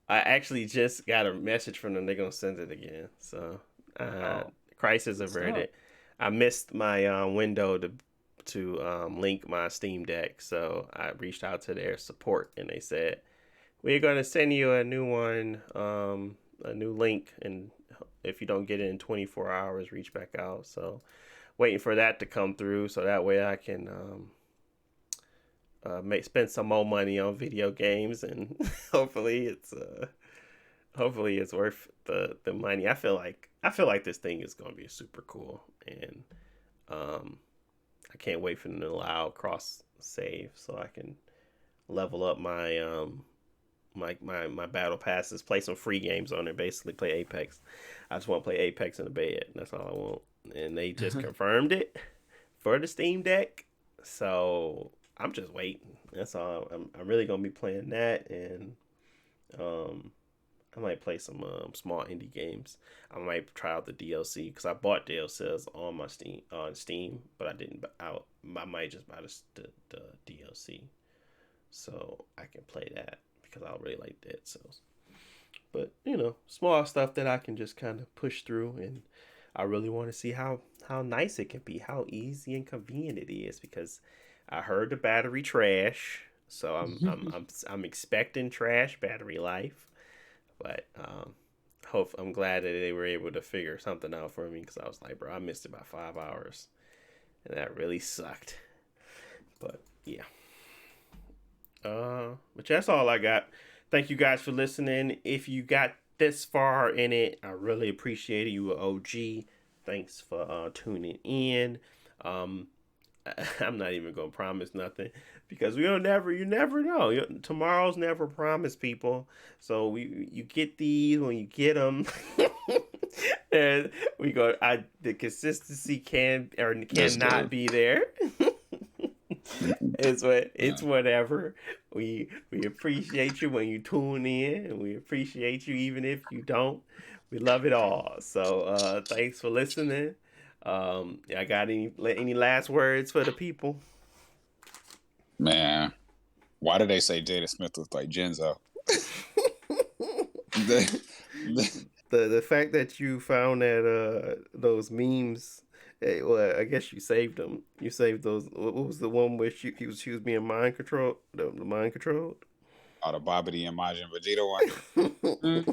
actually just got a message from them. They're gonna send it again. So, Oh, crisis good stuff. averted. I missed my window to link my Steam Deck, so I reached out to their support, and they said we're gonna send you a new one, a new link, and if you don't get it in 24 hours, reach back out. So, waiting for that to come through, so that way I can spend some more money on video games, and hopefully it's worth the money. I feel like this thing is gonna be super cool, and I can't wait for them to allow cross save so I can level up my battle passes, play some free games on it, basically play Apex. I just want to play Apex in the bed. That's all I want. And they just confirmed it for the Steam Deck. So I'm just waiting. That's all. I'm really gonna be playing that, and um, I might play some small indie games. I might try out the DLC because I bought DLCs on my Steam, but I didn't. I might just buy the DLC so I can play that because I really like Dead Cells. But small stuff that I can just kind of push through, and I really want to see how nice it can be, how easy and convenient it is, because I heard the battery trash, so I'm expecting trash battery life, but I'm glad that they were able to figure something out for me, because I was like, bro, I missed it by 5 hours, and that really sucked. But yeah. But that's all I got. Thank you guys for listening. If you got this far in it, I really appreciate it. You were OG. Thanks for tuning in. Um, I'm not even gonna promise nothing because you never know. Tomorrow's never promised, people. So you get these when you get them, and the consistency can or That's cannot good. be there. It's whatever. We appreciate you when you tune in, and we appreciate you even if you don't. We love it all. So thanks for listening. I got any last words for the people? Man, why did they say Jada Smith was like Genzo? The- The fact that you found that those memes, well, I guess you saved them. You saved those. What was the one where she was being mind controlled? The mind controlled. Oh, the Bobbity and Majin Vegeta Mm.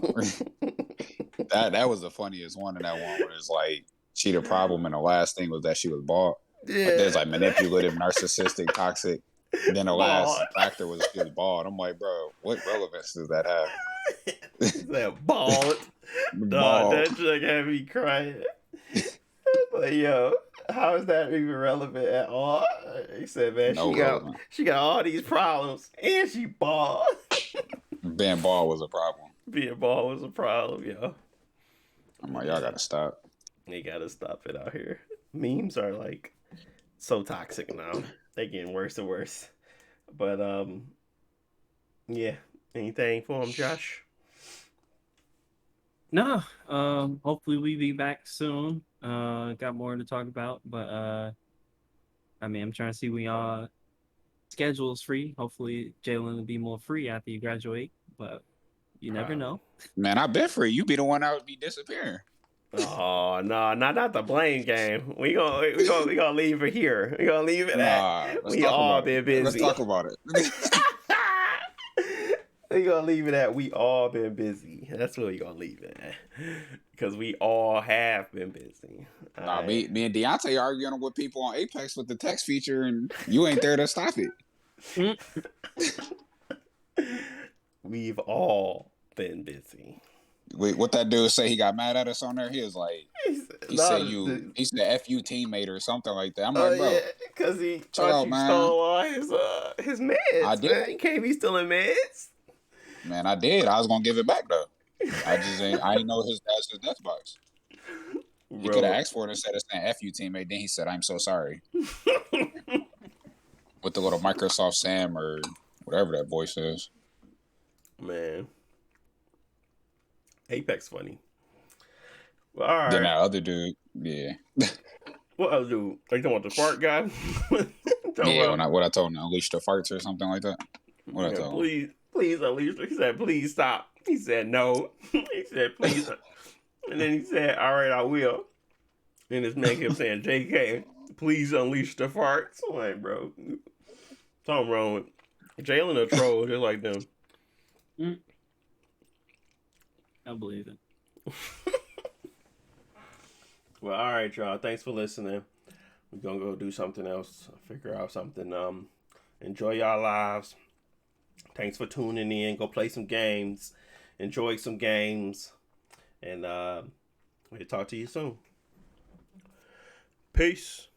one. That was the funniest one in that one where it's like she the problem and the last thing was that she was bald. Like Yeah. there's like manipulative, narcissistic, toxic. And then the last Bald. factor was she was bald. I'm like, bro, what relevance does that have? That bald. Dog, Bald. that shit had me crying. But yo, how is that even relevant at all? He said, man, No relevant. she got all these problems and she bald. Being bald was a problem. Being bald was a problem, yo. I'm like, y'all gotta stop. You gotta stop it out here. Memes are like so toxic now. They're getting worse and worse. But yeah. Anything for him, Josh? No, hopefully we be back soon. Got more to talk about, but I mean, I'm trying to see when y'all schedule is free. Hopefully Jalen will be more free after you graduate, but you never Probably. know. Man, I bet for you be the one that would be disappearing. Oh no, not the blame game. We gonna leave it here. We gonna leave it Nah, at let's we talk all about it. been Let's busy. talk about it. We gonna leave it at we all been busy. That's what we gonna leave it at. Because we all have been busy. Nah, me and Deontay arguing with people on Apex with the text feature, and you ain't there to stop it. We've all been busy. Wait, what that dude say? He got mad at us on there. He was like, he said "F you teammate" or something like that. I'm like, bro, yeah, because he chill thought out, you man. stole all his meds. I did. Man. You can't be stealing meds. Man, I did. I was gonna give it back though. I didn't know that's his death box. He could have asked for it instead of saying "F you teammate." Then he said, "I'm so sorry." With the little Microsoft Sam or whatever that voice is. Man. Apex funny. Well, all right. Then that other dude, yeah. What other dude? Are you talking about the fart guy? Yeah, what I told him, unleash the farts or something like that. What I told him. Please unleash. He said, please stop. He said, no. He said, please. And then he said, all right, I will. And this man kept saying, JK, please unleash the farts. I'm like, bro, something wrong with Jalen a troll just like them. I believe it. Well, all right, y'all. Thanks for listening. We're gonna go do something else. Figure out something. Enjoy y'all lives. Thanks for tuning in. Go play some games. Enjoy some games. And we'll talk to you soon. Peace.